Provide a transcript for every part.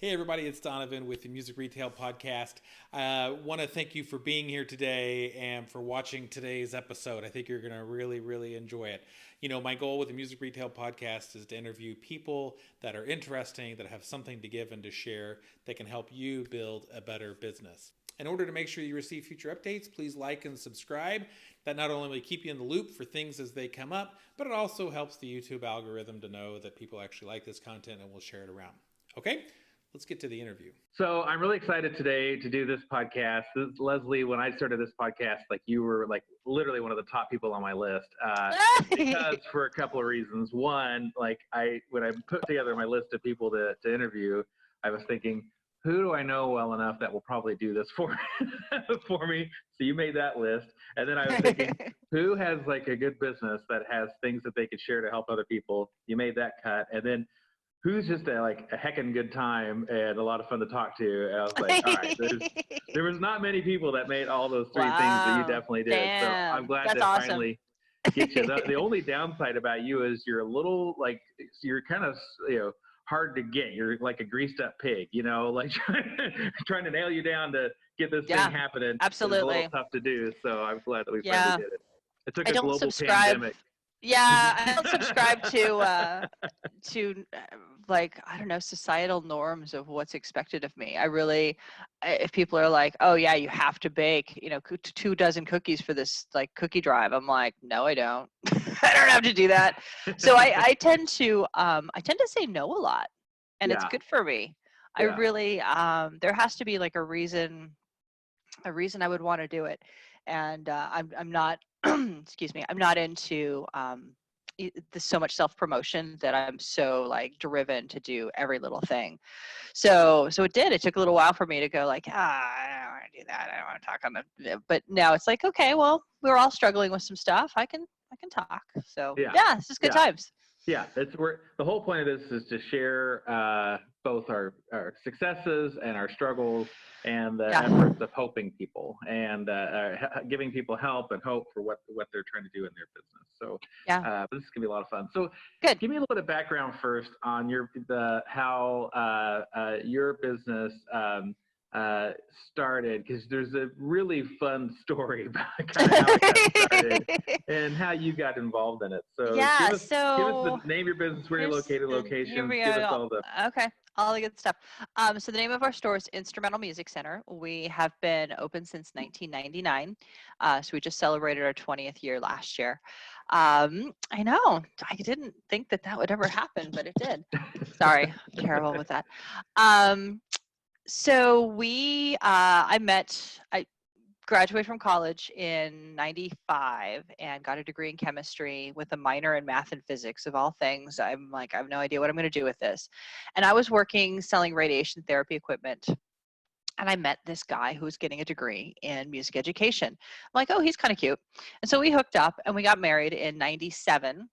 Hey everybody, it's Donovan with the Music Retail Podcast. I want to thank you for being here today and for watching today's episode. I think you're going to really enjoy it. You know, my goal with the Music Retail Podcast is to interview people that are interesting, that have something to give and to share, that can help you build a better business. In order to make sure you receive future updates, please like and subscribe. That not only will keep you in the loop for things as they come up, but it also helps the YouTube algorithm to know that people actually like this content and will share it around. Okay, let's get to the interview. So I'm really excited today to do this podcast. Leslie, when I started this podcast, you were literally one of the top people on my list because for a couple of reasons. One, when I put together my list of people to interview, I was thinking, who do I know well enough that will probably do this for me? So you made that list. And then I was thinking, who has a good business that has things that they could share to help other people? You made that cut. And then who's just a heckin' good time and a lot of fun to talk to. And I was like, all right, there was not many people that made all those three things that you definitely did. Damn. So I'm glad That's to awesome. finally get you. The only downside about you is you're a little you're kind of, hard to get. You're like a greased up pig, trying to nail you down to get this thing happening. Absolutely. It's a little tough to do. So I'm glad that we finally did it. It took a global pandemic. Yeah, I don't subscribe to I don't know, societal norms of what's expected of me. If people are like, oh yeah, you have to bake, 2 dozen cookies for this cookie drive, I'm like, no, I don't. I don't have to do that. So I tend to say no a lot, and it's good for me. I really there has to be a reason I would want to do it, and I'm not. Excuse me, I'm not into so much self-promotion that I'm so driven to do every little thing. So it took a little while for me to go I don't want to do that. I don't want to talk on but now it's okay, well, we're all struggling with some stuff. I can talk. So it's just good times. Yeah, the whole point of this is to share both our successes and our struggles and the efforts of helping people and giving people help and hope for what they're trying to do in their business. So this is gonna be a lot of fun. So good. Give me a little bit of background first on how your business started, because there's a really fun story about kind of how it got started and how you got involved in it. So give us the name of your business, where you're located, location, give us all the... Okay, all the good stuff. So the name of our store is Instrumental Music Center. We have been open since 1999. So we just celebrated our 20th year last year. I know, I didn't think that would ever happen, but it did. Sorry, I'm terrible with that. So I graduated from college in 95 and got a degree in chemistry with a minor in math and physics, of all things. I'm I have no idea what I'm going to do with this. And I was working selling radiation therapy equipment. And I met this guy who was getting a degree in music education. I'm like, oh, he's kind of cute. And so we hooked up and we got married in 97.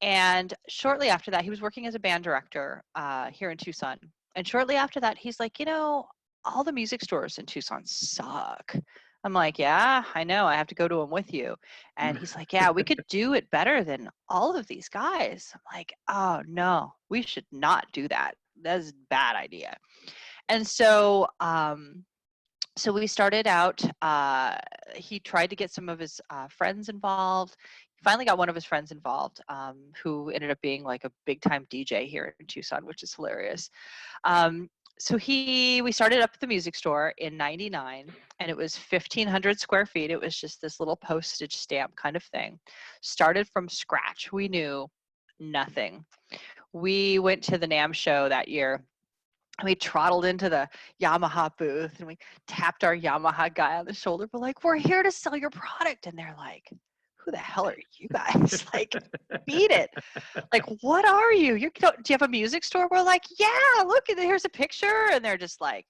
And shortly after that, he was working as a band director here in Tucson. And shortly after that, he's like, all the music stores in Tucson suck. I'm like, yeah, I know. I have to go to them with you. And he's like, yeah, we could do it better than all of these guys. I'm like, oh, no, we should not do that. That's a bad idea. And so we started out. He tried to get some of his friends involved. He finally got one of his friends involved, who ended up being a big time DJ here in Tucson, which is hilarious. So we started up the music store in 99, and it was 1,500 square feet. It was just this little postage stamp kind of thing. Started from scratch. We knew nothing. We went to the NAMM show that year. We trottled into the Yamaha booth and we tapped our Yamaha guy on the shoulder. We're like, we're here to sell your product. And they're like, who the hell are you guys? Beat it. What are you? Do you have a music store? We're like, yeah, look, here's a picture. And they're just like,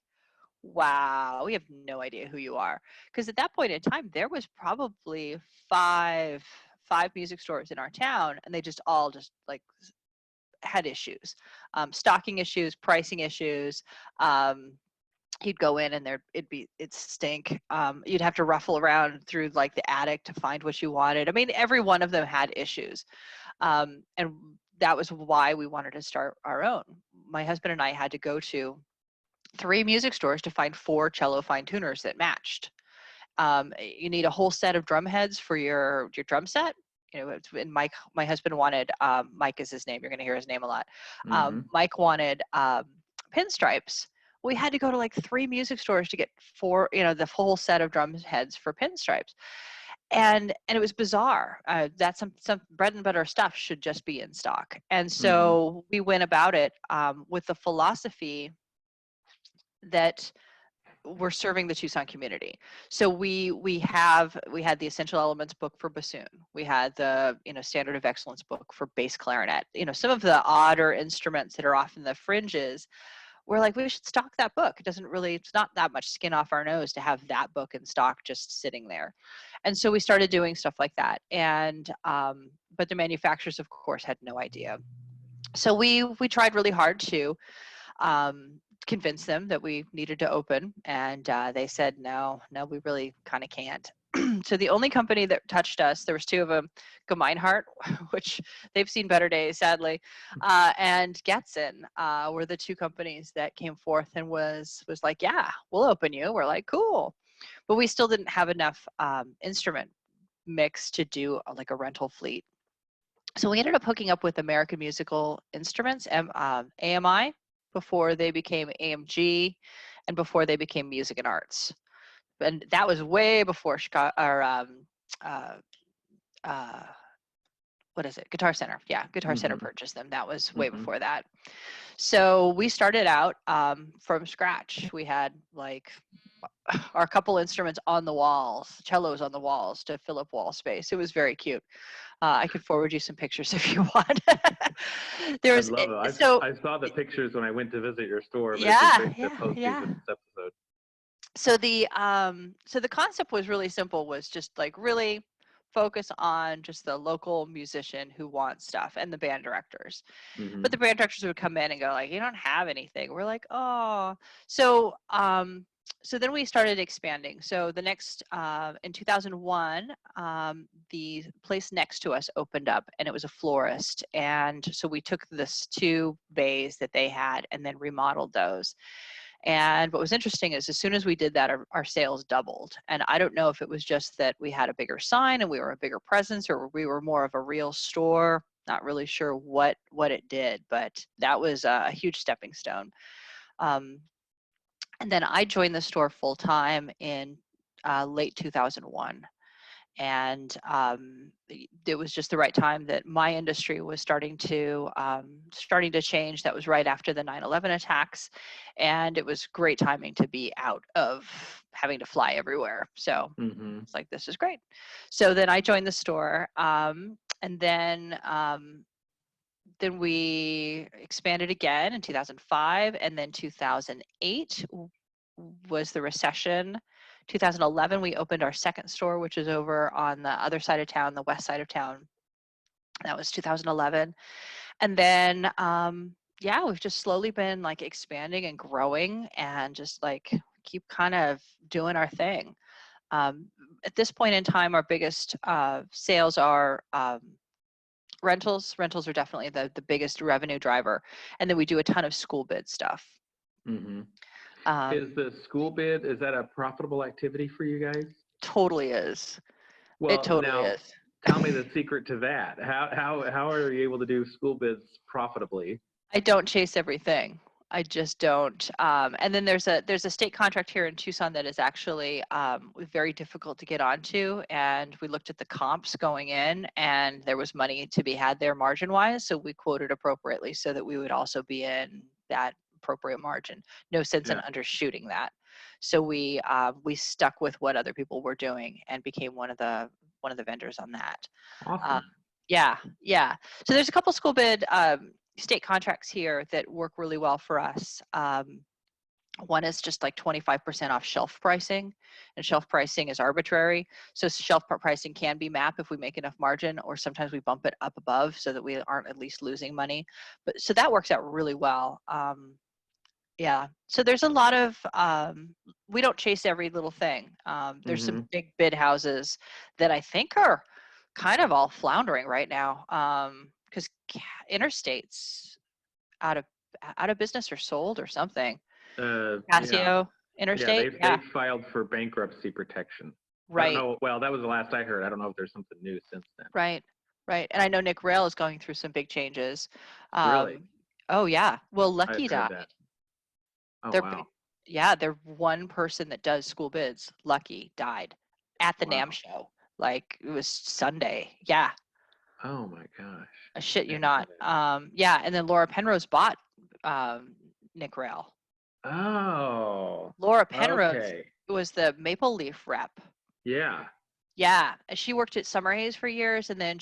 wow, we have no idea who you are. Because at that point in time, there was probably five music stores in our town, and they just all had issues, stocking issues, pricing issues. You'd go in and it'd stink. You'd have to ruffle around through the attic to find what you wanted. I mean, every one of them had issues. And that was why we wanted to start our own. My husband and I had to go to 3 music stores to find 4 cello fine tuners that matched. You need a whole set of drum heads for your drum set. And my husband wanted, Mike is his name. You're going to hear his name a lot. Mike wanted pinstripes. We had to go to like 3 music stores to get 4, the whole set of drum heads for pinstripes. And it was bizarre. That some bread and butter stuff should just be in stock. And so we went about it with the philosophy that we're serving the Tucson community. So we had the essential elements book for bassoon. We had the standard of excellence book for bass clarinet. Some of the odder instruments that are off in the fringes. We're like, we should stock that book. It's not that much skin off our nose to have that book in stock just sitting there. And so we started doing stuff like that. And but the manufacturers, of course, had no idea. So we tried really hard to convince them that we needed to open, and they said no, we really kind of can't. So the only company that touched us, there was 2 of them, Gemeinhart, which they've seen better days, sadly, and Getzen were the 2 companies that came forth and was like, yeah, we'll open you. We're like, cool. But we still didn't have enough instrument mix to do like a rental fleet. So we ended up hooking up with American Musical Instruments, AMI, before they became AMG and before they became Music and Arts. And that was way before Chicago, or what is it? Guitar Center. Yeah, Guitar Center purchased them. That was way before that. So we started out from scratch. We had like our couple instruments on the walls, cellos on the walls to fill up wall space. It was very cute. I could forward you some pictures if you want. I love it. I saw the pictures when I went to visit your store. Yeah. So the concept was really simple, was just like really focus on just the local musician who wants stuff and the band directors. But the band directors would come in and go like, you don't have anything. We're like, oh. So then we started expanding. So the next, in 2001, the place next to us opened up, and it was a florist. And so we took this 2 bays that they had and then remodeled those. And what was interesting is as soon as we did that, our sales doubled. And I don't know if it was just that we had a bigger sign and we were a bigger presence, or we were more of a real store. Not really sure what it did, but that was a huge stepping stone. And then I joined the store full time in late 2001. And it was just the right time that my industry was starting to change. That was right after the 9/11 attacks, and it was great timing to be out of having to fly everywhere. So it's like, this is great. So then I joined the store, and then we expanded again in 2005, and then 2008 was the recession. 2011, we opened our second store, which is over on the other side of town, the west side of town. That was 2011. And then, we've just slowly been like expanding and growing and just like keep kind of doing our thing. At this point in time, our biggest sales are rentals. Rentals are definitely the biggest revenue driver. And then we do a ton of school bid stuff. Is the school bid, is that a profitable activity for you guys? Totally is. Well, it totally is. Tell me the secret to that. How are you able to do school bids profitably? I don't chase everything. I just don't. And then there's a state contract here in Tucson that is actually very difficult to get onto. And we looked at the comps going in, and there was money to be had there margin-wise. So we quoted appropriately so that we would also be in that appropriate margin. No sense in undershooting that. So we stuck with what other people were doing and became one of the vendors on that. Awesome. Yeah. So there's a couple school bid state contracts here that work really well for us. One is just like 25% off shelf pricing, and shelf pricing is arbitrary. So shelf pricing can be MAP if we make enough margin, or sometimes we bump it up above so that we aren't at least losing money. But so that works out really well. So there's a lot of, we don't chase every little thing. There's some big bid houses that I think are kind of all floundering right now, because interstates out of business or sold or something. Casio Yeah, Interstate. they filed for bankruptcy protection. I don't Right, know. Well, that was the last I heard. I don't know if there's something new since then. right, right. And I know Nick Rail is going through some big changes. Really? Oh yeah. Well, I've Lucky heard died. that. Oh, They're wow. yeah, they're one person that does school bids. Lucky died at the Wow. NAM show. Like it was Sunday. Yeah. Oh, my gosh. I shit I you didn't know not. Yeah, and then Laura Penrose bought Nick Rail. that. Oh, Laura Penrose okay. was the Maple Leaf rep. Yeah. Yeah, and she worked at Summer Hayes for years, and then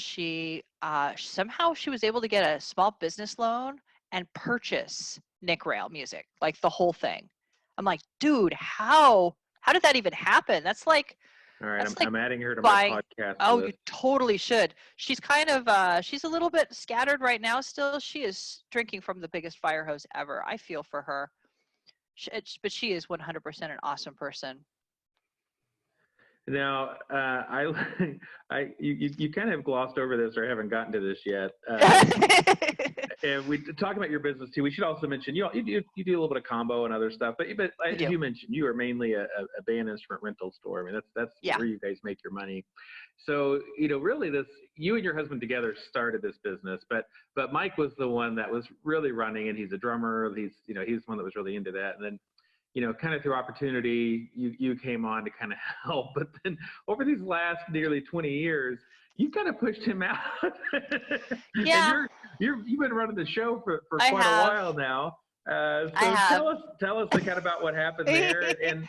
somehow she was able to get a small business loan and purchase Nick Rail music, like the whole thing. I'm like, dude, how did that even happen? All right. That's like I'm adding her to my buying. podcast Oh, you list. totally should. She's kind of she's a little bit scattered right now still. She is drinking from the biggest fire hose ever. I feel for her. But she is 100% an awesome person. Now, you kind of glossed over this or haven't gotten to this yet. And we talk about your business too. We should also mention you do a little bit of combo and other stuff, but as you mentioned, you are mainly a band instrument rental store. I mean, that's Yeah. where you guys make your money. So really, you and your husband together started this business, but Mike was the one that was really running, and he's a drummer. He's the one that was really into that, and then. Kind of through opportunity, you came on to kind of help. But then over these last nearly 20 years, you kind of pushed him out. Yeah. And you've been running the show for I quite have. a while now. So I have. tell us kind of about what happened there, and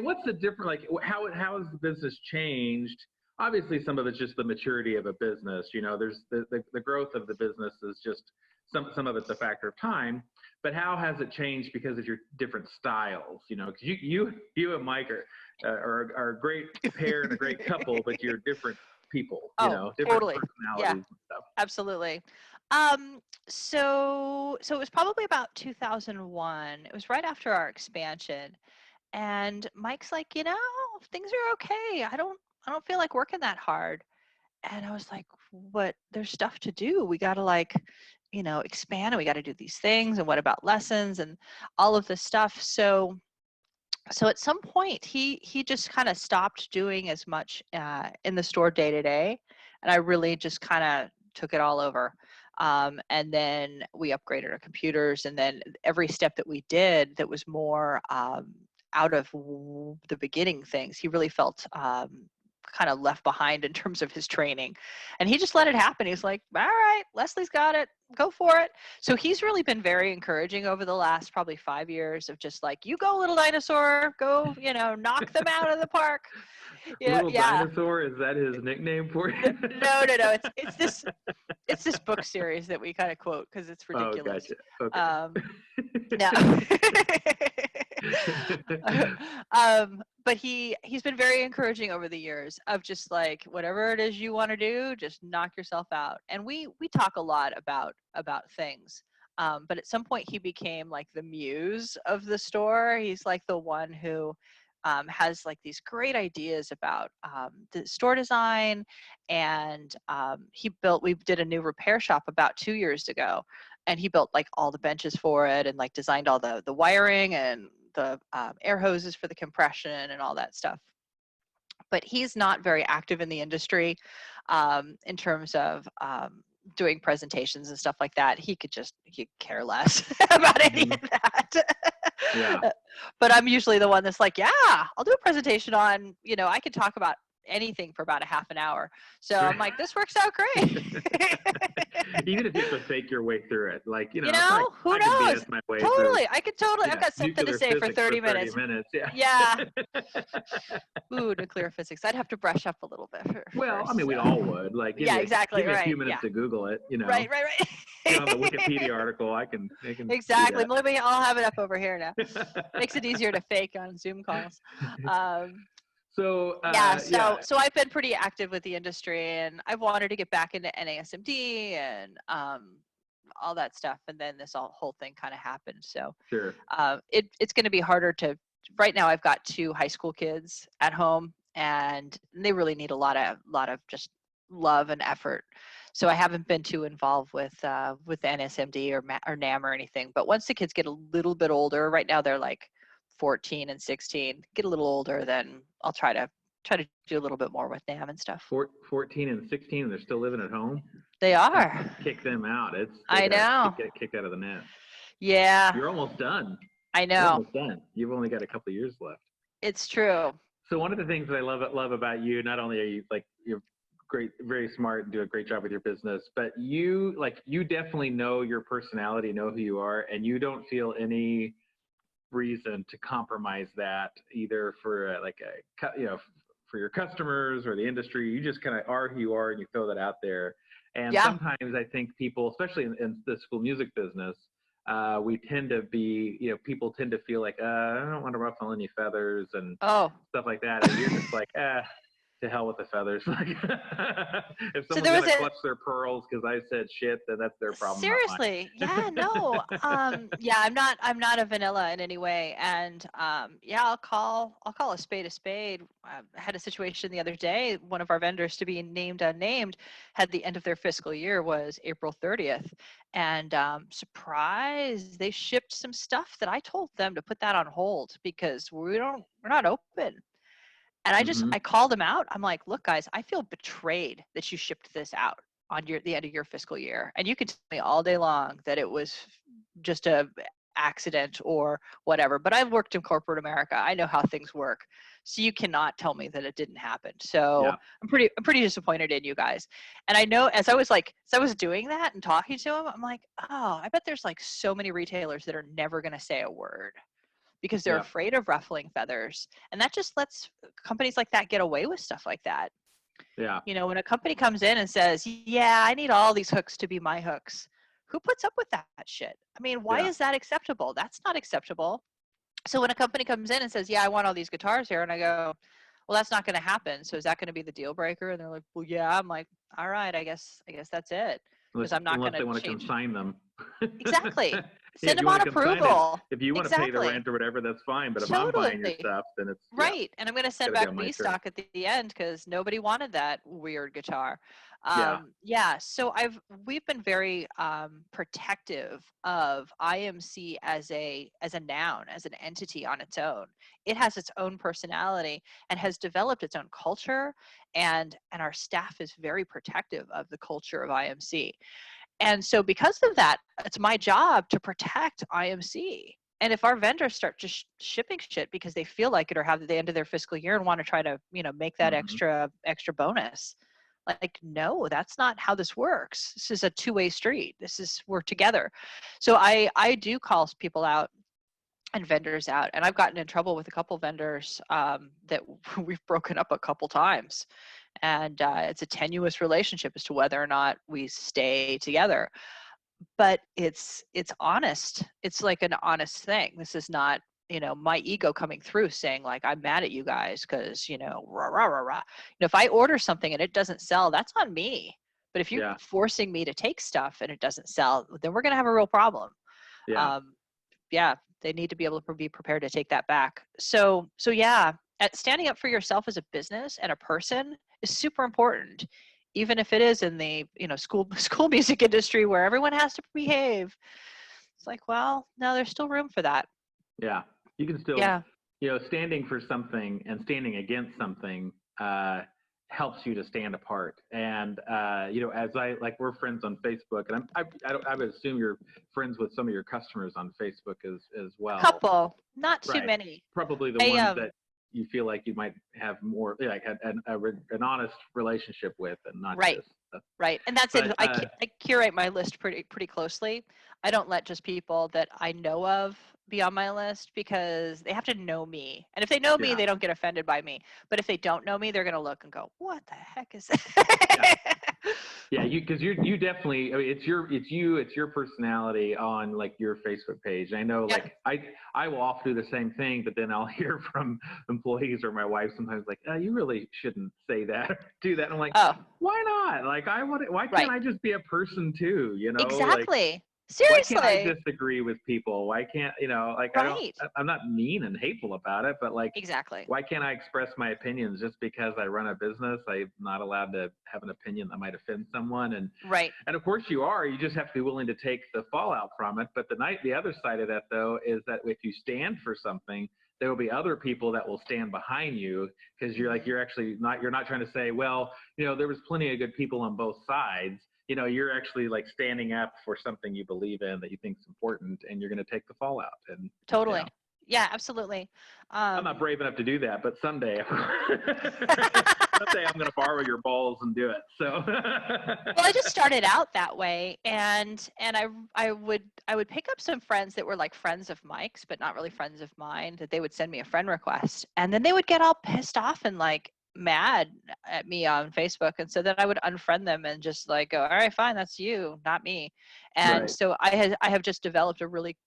what's the difference? Like how has the business changed? Obviously, some of it's just the maturity of a business. There's the growth of the business is just some of it's a factor of time. But how has it changed because of your different styles? Because you and Mike are a great pair and a great couple, but you're different people. Different Totally. personalities Yeah, and stuff. absolutely. So it was probably about 2001. It was right after our expansion, and Mike's like, things are okay. I don't feel like working that hard. And I was like, what? There's stuff to do. We got to expand, and we got to do these things. And what about lessons and all of this stuff? So at some point he just kind of stopped doing as much in the store day to day, and I really just kind of took it all over. And then we upgraded our computers, and then every step that we did that was more out of the beginning things, he really felt kind of left behind in terms of his training, and he just let it happen. He's like, all right, Leslie's got it, go for it. So he's really been very encouraging over the last probably 5 years of just like, you go, little dinosaur, go, knock them out of the park. Little Dinosaur, is that his nickname for you? No, it's this book series that we kind of quote because it's ridiculous. Oh, gotcha. Okay. No. But he's been very encouraging over the years of just like, whatever it is you want to do, just knock yourself out. And we talk a lot about things. But at some point he became like the muse of the store. He's like the one who has like these great ideas about the store design. And we did a new repair shop about 2 years ago, and he built like all the benches for it, and like designed all the wiring and the air hoses for the compression and all that stuff. But he's not very active in the industry in terms of doing presentations and stuff like that. He could care less about any of that. Yeah. But I'm usually the one that's like, yeah, I'll do a presentation on, I could talk about anything for about a half an hour. So I'm like, this works out great. Even if you have to fake your way through it, like, who knows? Totally. I could totally, I've got something to say for 30 minutes. Yeah. Ooh, nuclear physics. I'd have to brush up a little bit Well, first, I mean, we all would. Like, exactly. Give me right. a few minutes to Google it, Right. On the Wikipedia article, I can Exactly. Maybe I'll have it up over here now. Makes it easier to fake on Zoom calls. So I've been pretty active with the industry, and I've wanted to get back into NASMD and all that stuff. And then this whole thing kind of happened. So sure. It's going to be harder to. Right now, I've got 2 high school kids at home, and they really need a lot of just love and effort. So I haven't been too involved with NSMD or NAM or anything. But once the kids get a little bit older, right now they're like 14 and 16, get a little older, then I'll try to do a little bit more with NAM and stuff. 14 and 16, and they're still living at home? They are. Kick them out. I know. Get kicked out of the nest. Yeah. You're almost done. I know. You're almost done. You've only got a couple of years left. It's true. So one of the things that I love about you, not only are you like, you're great, very smart and do a great job with your business, but you definitely know your personality, know who you are, and you don't feel any reason to compromise that either for for your customers or the industry. You just kind of are who you are, and you throw that out there. And sometimes I think people, especially in the school music business, we tend to be, people tend to feel like, I don't want to ruffle any feathers and stuff like that. And you're just like, to hell with the feathers. Like, if someone's going to clutch their pearls because I said shit, then that's their problem. Seriously. Yeah, no. I'm not a vanilla in any way. And I'll call a spade a spade. I had a situation the other day, one of our vendors, to be named unnamed, had the end of their fiscal year was April 30th. And surprise, they shipped some stuff that I told them to put that on hold because we're not open. And I called them out. I'm like, look, guys, I feel betrayed that you shipped this out on the end of your fiscal year. And you can tell me all day long that it was just a accident or whatever. But I've worked in corporate America. I know how things work. So you cannot tell me that it didn't happen. So I'm pretty disappointed in you guys. And I know as I was doing that and talking to them, I'm like, oh, I bet there's like so many retailers that are never going to say a word, because they're afraid of ruffling feathers. And that just lets companies like that get away with stuff like that. Yeah. When a company comes in and says, yeah, I need all these hooks to be my hooks. Who puts up with that shit? I mean, why is that acceptable? That's not acceptable. So when a company comes in and says, yeah, I want all these guitars here, and I go, well, that's not going to happen. So is that going to be the deal breaker? And they're like, well, yeah. I'm like, all right, I guess that's it. Because I'm not going to want to consign them. Exactly. Send them on approval. If you want to pay the rent or whatever, that's fine. But if I'm buying your stuff, then it's right. And I'm going to send back B stock at the end because nobody wanted that weird guitar. So we've been very protective of IMC as a noun, as an entity on its own. It has its own personality and has developed its own culture, and our staff is very protective of the culture of IMC. And so because of that, it's my job to protect IMC. And if our vendors start just shipping shit because they feel like it or have the end of their fiscal year and want to try to, make that extra bonus, like, no, that's not how this works. This is a two-way street. We're together. So I do call people out and vendors out. And I've gotten in trouble with a couple vendors that we've broken up a couple times. And it's a tenuous relationship as to whether or not we stay together. But it's honest. It's like an honest thing. This is not, my ego coming through saying like, I'm mad at you guys because, rah, rah, rah, rah. If I order something and it doesn't sell, that's on me. But if you're forcing me to take stuff and it doesn't sell, then we're going to have a real problem. They need to be able to be prepared to take that back. So standing up for yourself as a business and a person is super important, even if it is in the school music industry where everyone has to behave. It's like, well, no, there's still room for that. Yeah, you can still standing for something and standing against something helps you to stand apart. And as we're friends on Facebook, and I would assume you're friends with some of your customers on Facebook as well. A couple, not too many. Probably the ones that you feel like you might have more like an honest relationship with, and not just right. And that's it. I curate my list pretty closely. I don't let just people that I know of be on my list because they have to know me. And if they know me, they don't get offended by me. But if they don't know me, they're going to look and go, what the heck is that? Because you definitely, I mean, it's your personality on like your Facebook page. I know like I will often do the same thing, but then I'll hear from employees or my wife sometimes like, you really shouldn't say that or do that. And I'm like, why not? Like why can't I just be a person too? Exactly. Like, why can't I Seriously. disagree with people? Why can't, like, Right. I'm not mean and hateful about it, but like, Exactly. why can't I express my opinions just because I run a business? I'm not allowed to have an opinion that might offend someone. Right. And of course you are, you just have to be willing to take the fallout from it. But the other side of that though, is that if you stand for something, there will be other people that will stand behind you because you're not trying to say, well, there was plenty of good people on both sides. You're actually like standing up for something you believe in that you think is important, and you're going to take the fallout. And Totally. Yeah, absolutely. I'm not brave enough to do that, but someday, someday I'm going to borrow your balls and do it. So, well, I just started out that way, and I would pick up some friends that were like friends of Mike's, but not really friends of mine. That they would send me a friend request, and then they would get all pissed off and like mad at me on Facebook, and so then I would unfriend them and just like go, all right, fine, that's you, not me. And right. so I have just developed a really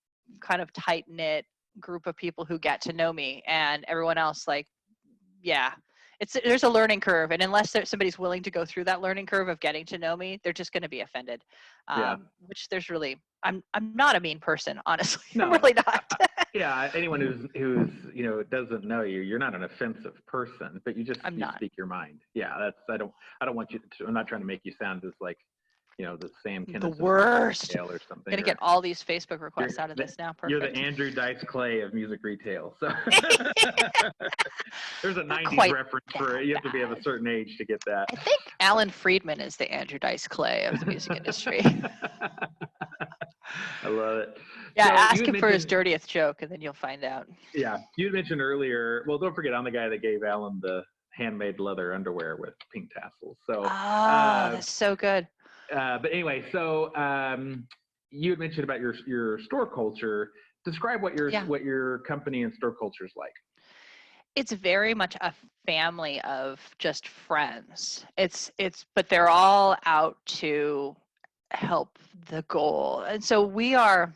kind of tight knit group of people who get to know me, and everyone else, like, yeah, there's a learning curve, and unless somebody's willing to go through that learning curve of getting to know me, they're just going to be offended. Yeah. Which there's really, I'm not a mean person, honestly. No. I'm really not. Yeah, anyone who's doesn't know you, you're not an offensive person, but you speak your mind. Yeah, I don't want you to. I'm not trying to make you sound as like, the Sam Kinison The worst. or something. I'm gonna get all these Facebook requests out of this now. Perfect. You're the Andrew Dice Clay of music retail. So there's a 90s reference for it. You have to be of a certain age to get that. I think Alan Friedman is the Andrew Dice Clay of the music industry. I love it. Yeah, so ask him for his dirtiest joke, and then you'll find out. Yeah, you mentioned earlier. Well, don't forget, I'm the guy that gave Alan the handmade leather underwear with pink tassels. So, that's so good. But anyway, so you had mentioned about your store culture. Describe what your company and store culture is like. It's very much a family of just friends. But they're all out to help the goal. And so we are,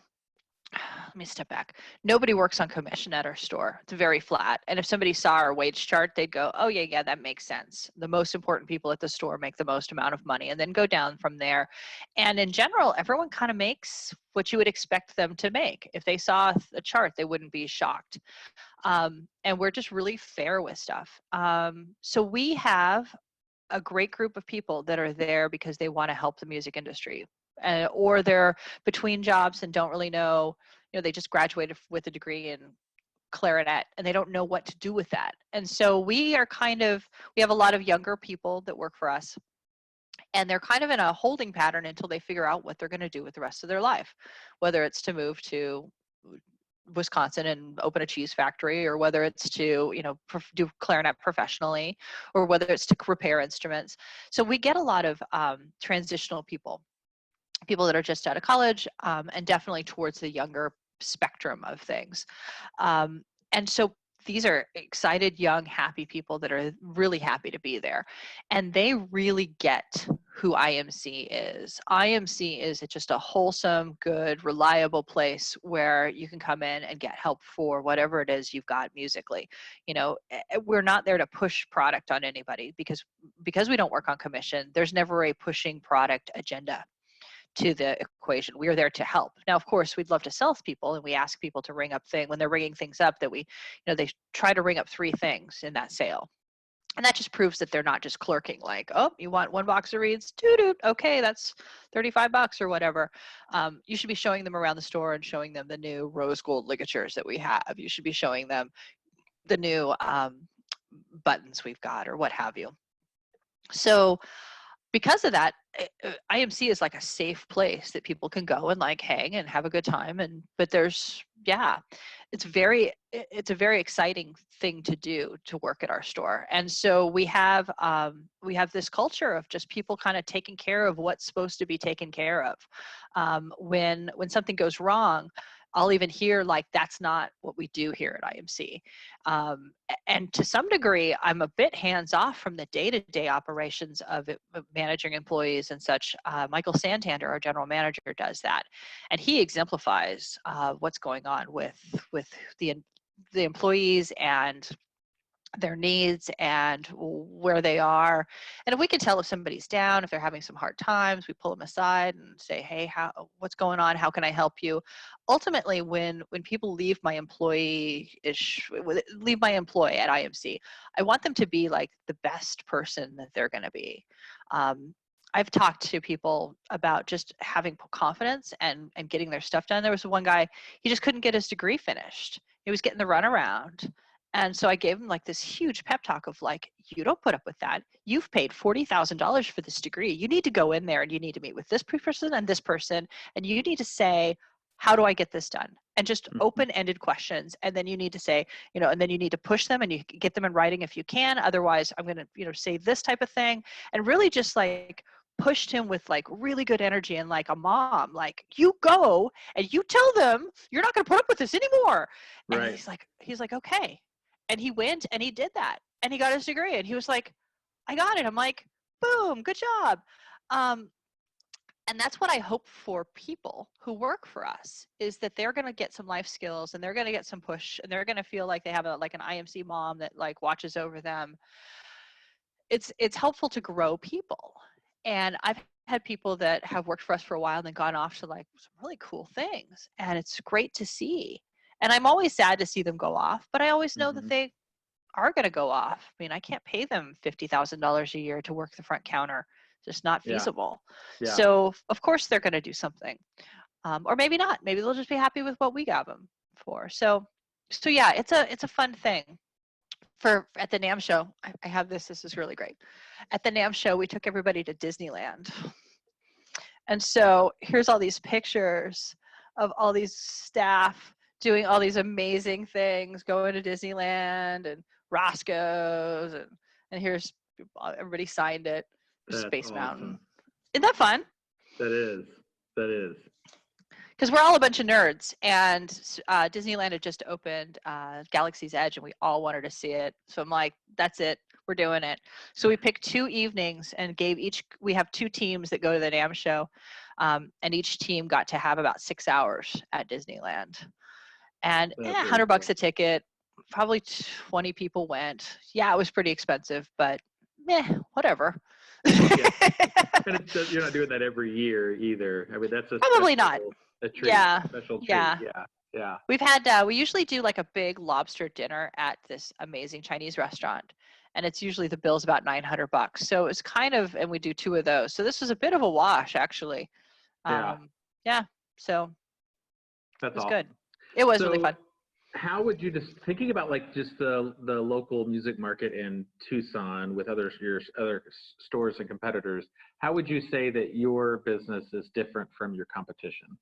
let me step back. Nobody works on commission at our store. It's very flat. And if somebody saw our wage chart, they'd go, oh yeah, that makes sense. The most important people at the store make the most amount of money, and then go down from there. And in general, everyone kind of makes what you would expect them to make. If they saw a chart, they wouldn't be shocked. And we're just really fair with stuff. So we have a great group of people that are there because they want to help the music industry, or they're between jobs and don't really know, they just graduated with a degree in clarinet and they don't know what to do with that. And so we have a lot of younger people that work for us, and they're kind of in a holding pattern until they figure out what they're going to do with the rest of their life, whether it's to move to Wisconsin and open a cheese factory, or whether it's to do clarinet professionally, or whether it's to repair instruments. So we get a lot of transitional people that are just out of college, and definitely towards the younger spectrum of things. And so these are excited, young, happy people that are really happy to be there. And they really get who IMC is. IMC is just a wholesome, good, reliable place where you can come in and get help for whatever it is you've got musically. We're not there to push product on anybody, because we don't work on commission. There's never a pushing product agenda to the equation. We are there to help. Now, of course, we'd love to sell people, and we ask people to ring up when they're ringing things up, that they try to ring up 3 things in that sale. And that just proves that they're not just clerking, like, oh, you want 1 box of reeds? Doo-doo. Okay, that's $35 or whatever. You should be showing them around the store and showing them the new rose gold ligatures that we have. You should be showing them the new buttons we've got, or what have you. So because of that, IMC is like a safe place that people can go and like hang and have a good time. But it's a very exciting thing to do, to work at our store. And so we have this culture of just people kind of taking care of what's supposed to be taken care of. When something goes wrong, I'll even hear like, that's not what we do here at IMC. And to some degree, I'm a bit hands off from the day-to-day operations of managing employees and such. Michael Santander, our general manager, does that. And he exemplifies what's going on with the employees and their needs and where they are. And if we can tell if somebody's down, if they're having some hard times, we pull them aside and say, hey, what's going on? How can I help you? Ultimately, when people leave my employ at IMC, I want them to be like the best person that they're going to be. I've talked to people about just having confidence and getting their stuff done. There was one guy, he just couldn't get his degree finished. He was getting the runaround. And so I gave him like this huge pep talk of like, you don't put up with that. You've paid $40,000 for this degree. You need to go in there and you need to meet with this person and this person. And you need to say, how do I get this done? And just open-ended questions. And then you need to say, and then you need to push them and you get them in writing if you can. Otherwise, I'm going to, say this type of thing. And really just like pushed him with like really good energy and like a mom, like, you go and you tell them you're not going to put up with this anymore. And Right. he's like, okay. And he went and he did that and he got his degree and he was like, I got it. I'm like, boom, good job. And that's what I hope for people who work for us, is that they're going to get some life skills and they're going to get some push and they're going to feel like they have like an IMC mom that like watches over them. It's helpful to grow people. And I've had people that have worked for us for a while and then gone off to like some really cool things. And it's great to see. And I'm always sad to see them go off, but I always know that they are going to go off. I mean, I can't pay them $50,000 a year to work the front counter. It's just not feasible. Yeah. So of course they're going to do something, or maybe not. Maybe they'll just be happy with what we got them for. So yeah, it's a fun thing. At the NAMM show, I have this. This is really great. At the NAMM show, we took everybody to Disneyland, and so here's all these pictures of all these staff doing all these amazing things, going to Disneyland and Roscoe's, and here's everybody signed it. That's Space awesome. Mountain. Isn't that fun? That is. Because we're all a bunch of nerds, and Disneyland had just opened Galaxy's Edge, and we all wanted to see it. So I'm like, that's it. We're doing it. So we picked 2 evenings and we have 2 teams that go to the NAMM show, and each team got to have about 6 hours at Disneyland. And $100 a ticket, probably 20 people went. Yeah, it was pretty expensive, but whatever. Yeah. And you're not doing that every year either. I mean, that's probably not. A treat. Yeah. Special treat. Yeah. We've had we usually do like a big lobster dinner at this amazing Chinese restaurant, and it's usually the bill's about $900. So it's kind of, and we do 2 of those. So this was a bit of a wash, actually. Yeah. So That's it was awesome. good. It was really fun. How would you just thinking about like just the local music market in Tucson with your other stores and competitors? How would you say that your business is different from your competition?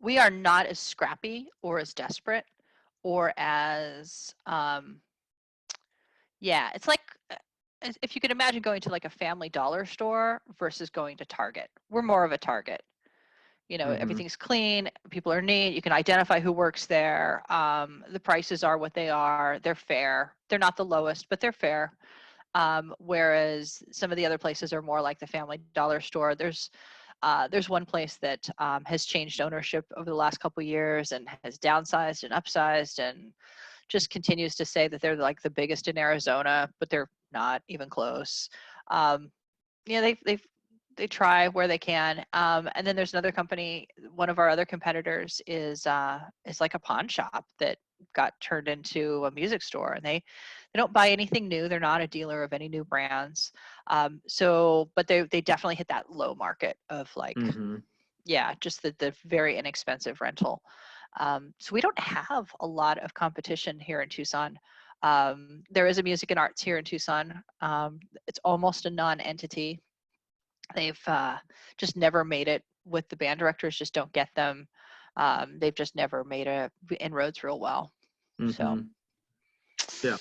We are not as scrappy or as desperate or as it's like if you could imagine going to like a Family Dollar store versus going to Target. We're more of a Target. Everything's clean, people are neat, you can identify who works there. The prices are what they are, they're fair. They're not the lowest, but they're fair. Whereas some of the other places are more like the Family Dollar store. There's one place that has changed ownership over the last couple of years and has downsized and upsized and just continues to say that they're like the biggest in Arizona, but they're not even close. They try where they can. And then there's another company, one of our other competitors is like a pawn shop that got turned into a music store, and they don't buy anything new. They're not a dealer of any new brands. But they definitely hit that low market of like, just the very inexpensive rental. So we don't have a lot of competition here in Tucson. There is a music and arts here in Tucson. It's almost a non-entity. They've just never made it with the band directors, just don't get them. They've just never made inroads real well. So yeah.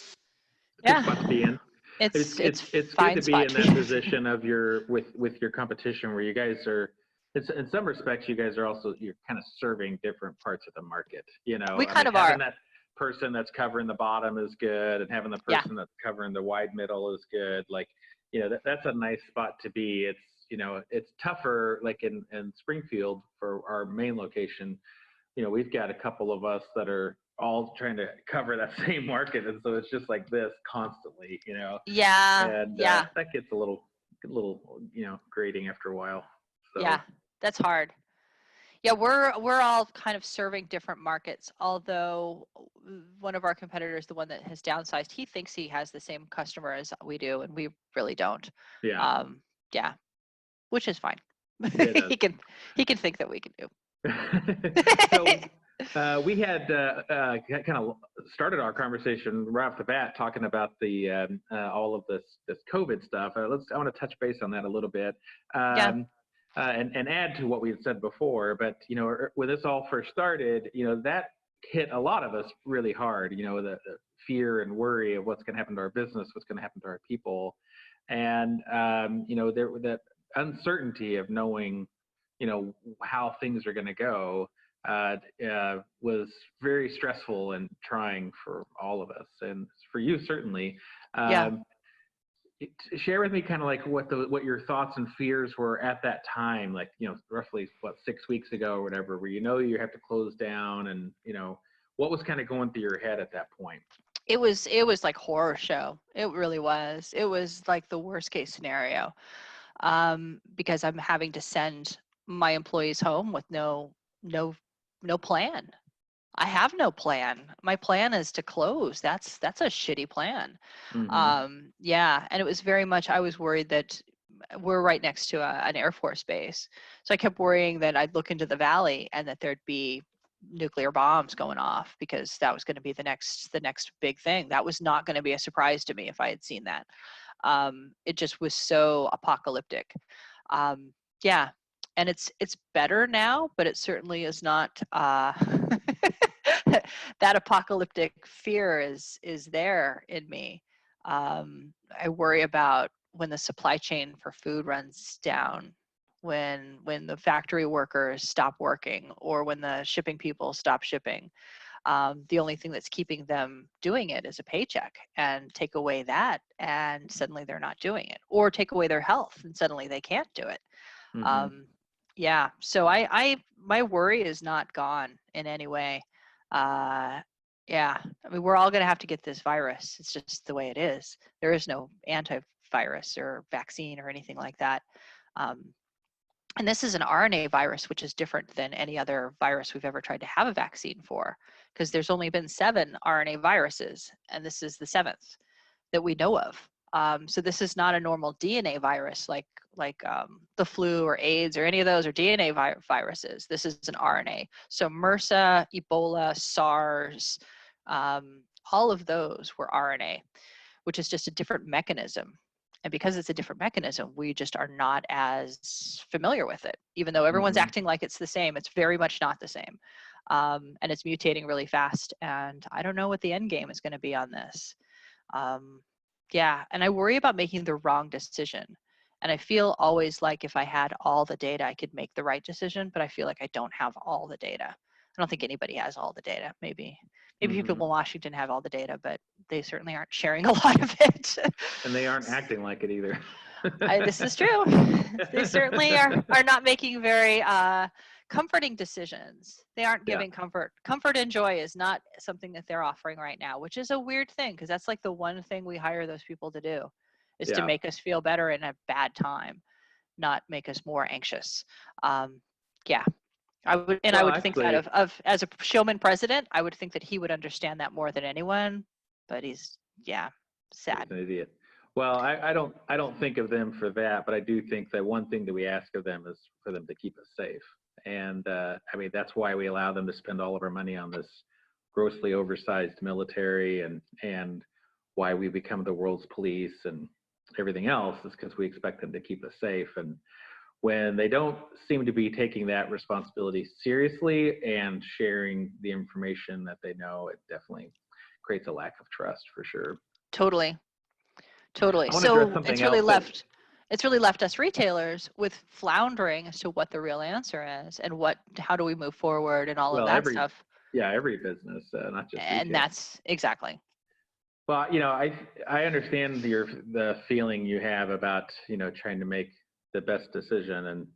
Good spot to be in. It's good to be in that position of with your competition where you guys are. It's in some respects you guys are also, you're kind of serving different parts of the market. We kind of are. Having that person that's covering the bottom is good, and having the person that's covering the wide middle is good. Like, that's a nice spot to be. It's tougher, like in Springfield for our main location. We've got a couple of us that are all trying to cover that same market, and so it's just like this constantly, Yeah, and yeah, that gets a little grating after a while. So yeah. That's hard. Yeah, we're all kind of serving different markets. Although one of our competitors, the one that has downsized, he thinks he has the same customer as we do, and we really don't. yeah, Um, yeah, which is fine. it does. he can think that we can do. So we had kind of started our conversation right off the bat talking about the all of this COVID stuff. I want to touch base on that a little bit. Yeah, And add to what we had said before, but when this all first started, that hit a lot of us really hard. The fear and worry of what's going to happen to our business, what's going to happen to our people, and there that uncertainty of knowing, how things are going to go was very stressful and trying for all of us, and for you certainly. yeah. Share with me kind of like what your thoughts and fears were at that time, like roughly 6 weeks ago or whatever, where you have to close down, and what was kind of going through your head at that point. It was like horror show. It really was. It was like the worst case scenario, because I'm having to send my employees home with no plan. I have no plan. My plan is to close. That's a shitty plan. Mm-hmm. Yeah, and it was very much, I was worried that we're right next to an Air Force base. So I kept worrying that I'd look into the valley and that there'd be nuclear bombs going off, because that was going to be the next big thing. That was not going to be a surprise to me if I had seen that. It just was so apocalyptic. Yeah, and it's better now, but it certainly is not. That apocalyptic fear is there in me. I worry about when the supply chain for food runs down, when the factory workers stop working, or when the shipping people stop shipping. The only thing that's keeping them doing it is a paycheck, and take away that and suddenly they're not doing it, or take away their health and suddenly they can't do it. Mm-hmm. Yeah, so I my worry is not gone in any way. Yeah, I mean, we're all going to have to get this virus. It's just the way it is. There is no antivirus or vaccine or anything like that. And this is an RNA virus, which is different than any other virus we've ever tried to have a vaccine for, because there's only been 7 RNA viruses, and this is the 7th that we know of. So this is not a normal DNA virus like the flu or AIDS or any of those, or DNA viruses. This is an RNA. So MRSA, Ebola, SARS, all of those were RNA, which is just a different mechanism. And because it's a different mechanism, we just are not as familiar with it. Even though everyone's Mm-hmm. acting like it's the same, it's very much not the same. And it's mutating really fast. And I don't know what the end game is going to be on this. Yeah, and I worry about making the wrong decision. And I feel always like if I had all the data, I could make the right decision, but I feel like I don't have all the data. I don't think anybody has all the data. Maybe Mm-hmm. people in Washington have all the data, but they certainly aren't sharing a lot of it. And they aren't acting like it either. This is true. They certainly are not making very comforting decisions. They aren't giving comfort. Comfort and joy is not something that they're offering right now, which is a weird thing, because that's like the one thing we hire those people to do, is to make us feel better in a bad time, not make us more anxious. Yeah. I would think that of as a showman president, I would think that he would understand that more than anyone, but he's sad. He's an idiot. Well, I don't think of them for that, but I do think that one thing that we ask of them is for them to keep us safe. And I mean, that's why we allow them to spend all of our money on this grossly oversized military, and why we become the world's police and everything else, is because we expect them to keep us safe. And when they don't seem to be taking that responsibility seriously and sharing the information that they know, it definitely creates a lack of trust for sure. Totally. So it's really left us retailers with floundering as to what the real answer is, and how do we move forward, and all of that stuff. Yeah, every business, not just retail. And that's exactly. Well, I understand the feeling you have about trying to make the best decision, and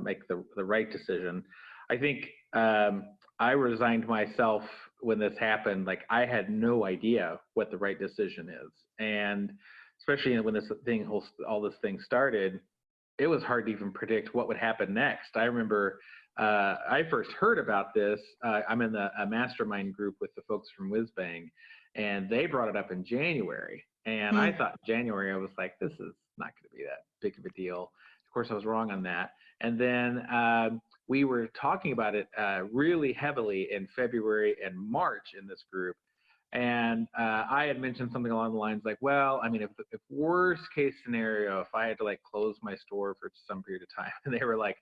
make the right decision. I think I resigned myself when this happened, like I had no idea what the right decision is. And especially when all this thing started, it was hard to even predict what would happen next. I remember I first heard about this. I'm in a mastermind group with the folks from Whizbang, and they brought it up in January. And I thought in January, I was like, this is not going to be that big of a deal. Of course, I was wrong on that. And then we were talking about it really heavily in February and March in this group. And I had mentioned something along the lines like, well, I mean, if worst case scenario, if I had to like close my store for some period of time, and they were like,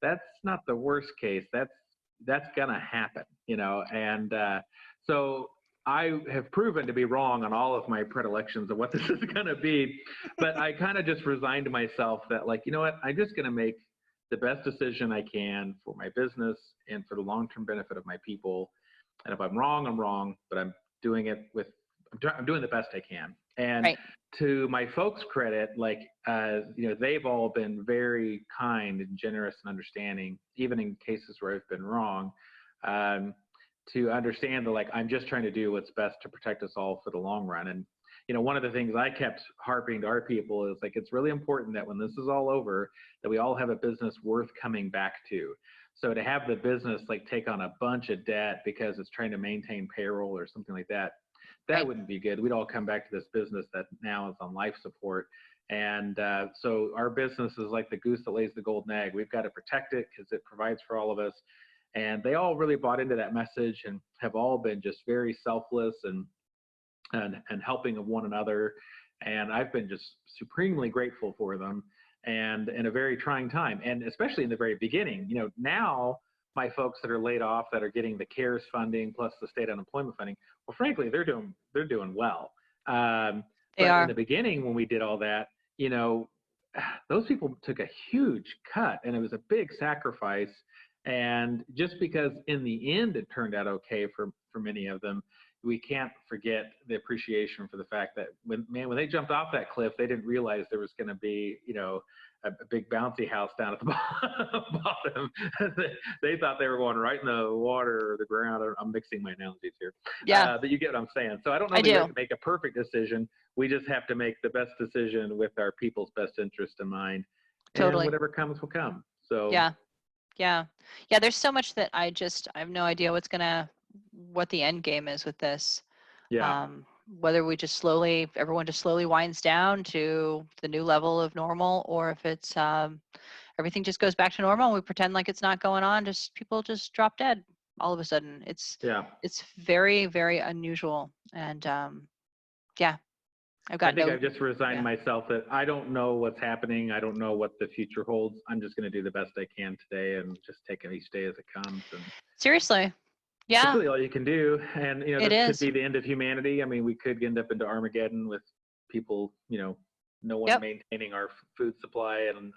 that's not the worst case. That's gonna happen, you know. And so I have proven to be wrong on all of my predilections of what this is gonna be. But I kind of just resigned myself that, like, you know what, I'm just gonna make the best decision I can for my business and for the long-term benefit of my people. And if I'm wrong, I'm wrong, but I'm doing it I'm doing the best I can. And Right. to my folks' credit, like, you know, they've all been very kind and generous and understanding, even in cases where I've been wrong, to understand that, like, I'm just trying to do what's best to protect us all for the long run. And, you know, one of the things I kept harping to our people is, like, it's really important that when this is all over, that we all have a business worth coming back to. So to have the business like take on a bunch of debt because it's trying to maintain payroll or something like that, that Right. wouldn't be good. We'd all come back to this business that now is on life support. And so our business is like the goose that lays the golden egg. We've got to protect it because it provides for all of us. And they all really bought into that message and have all been just very selfless and helping of one another. And I've been just supremely grateful for them, and in a very trying time. And especially in the very beginning, you know, now my folks that are laid off that are getting the CARES funding plus the state unemployment funding, well, frankly, they're doing well. They But are. in the beginning, when we did all that, you know, those people took a huge cut, and it was a big sacrifice. And just because in the end it turned out okay for many of them, we can't forget the appreciation for the fact that when they jumped off that cliff, they didn't realize there was going to be, you know, a big bouncy house down at the bottom. They thought they were going right in the water or the ground. I'm mixing my analogies here. Yeah. But you get what I'm saying. So I don't know I that we do. have to make a perfect decision. We just have to make the best decision with our people's best interest in mind. Totally. And whatever comes will come. So Yeah. Yeah. Yeah. There's so much that I have no idea what the end game is with this. yeah. Whether everyone just slowly winds down to the new level of normal, or if it's everything just goes back to normal and we pretend like it's not going on, people just drop dead all of a sudden. It's very, very unusual. And yeah, I think I've just resigned myself that I don't know what's happening. I don't know what the future holds. I'm just going to do the best I can today and just take it each day as it comes. And seriously. Yeah. That's really all you can do. And, you know, this is. could be the end of humanity. I mean, we could end up into Armageddon with people, you know, no one maintaining our food supply and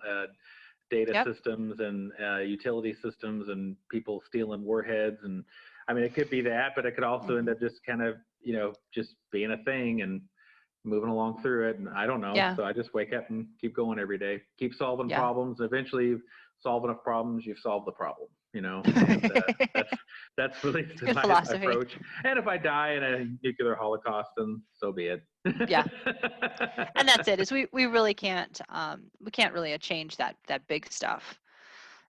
data systems and utility systems, and people stealing warheads. And I mean, it could be that, but it could also end up just kind of, you know, just being a thing and moving along through it. And I don't know. Yeah. So I just wake up and keep going every day, keep solving problems. Eventually you solve enough problems, you've solved the problem, you know. And, that's really my approach. And if I die in a nuclear holocaust, then so be it. Yeah. And that's it. Is we really can't really change that big stuff.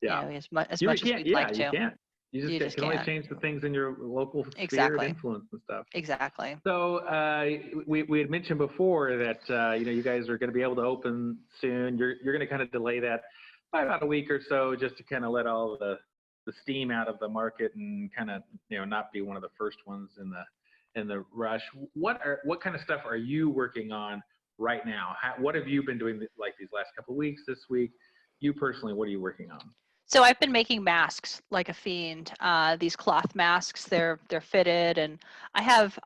Yeah. You know, as much as we'd like to. You can't. You just can only change the things in your local sphere of influence and stuff. Exactly. So we had mentioned before that you know, you guys are going to be able to open soon. You're going to kind of delay that by about a week or so, just to kind of let all the steam out of the market and kind of, you know, not be one of the first ones in the rush. What kind of stuff are you working on right now? What have you been doing like these last couple of weeks, this week? You personally, what are you working on? So I've been making masks like a fiend. These cloth masks, they're fitted, and I have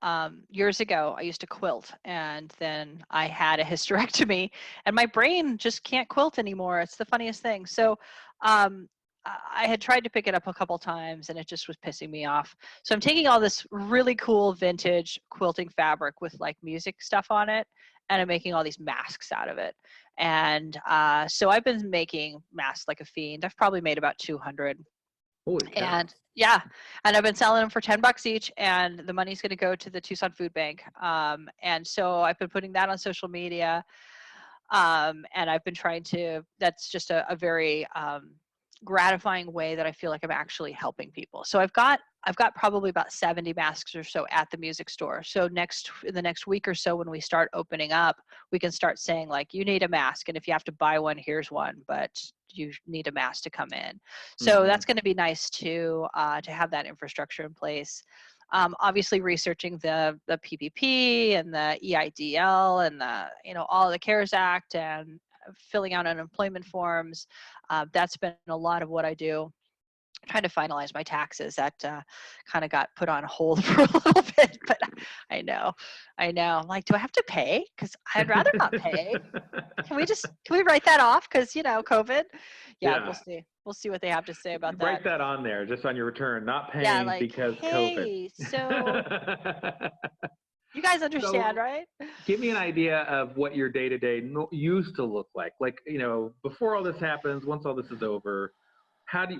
years ago I used to quilt, and then I had a hysterectomy, and my brain just can't quilt anymore. It's the funniest thing. So I had tried to pick it up a couple times, and it just was pissing me off. So I'm taking all this really cool vintage quilting fabric with like music stuff on it, and I'm making all these masks out of it. And so I've been making masks like a fiend. I've probably made about 200. Holy cow. And yeah, and I've been selling them for $10 each, and the money's going to go to the Tucson Food Bank. And so I've been putting that on social media. And I've been trying to, that's just a very gratifying way that I feel like I'm actually helping people. So I've got probably about 70 masks or so at the music store. So in the next week or so, when we start opening up, we can start saying like, you need a mask, and if you have to buy one, here's one, but you need a mask to come in. So that's going to be nice to have that infrastructure in place. Obviously researching the PPP and the EIDL and all the CARES Act and filling out unemployment forms. That's been a lot of what I do. Trying to finalize my taxes. That kind of got put on hold for a little bit, but I know. I'm like, do I have to pay? Because I'd rather not pay. Can we write that off? Because COVID. Yeah, we'll see what they have to say about that. Write that on there, just on your return, not paying because hey, COVID. So you guys understand, right? Give me an idea of what your day-to-day used to look like. Like, before all this happens, once all this is over,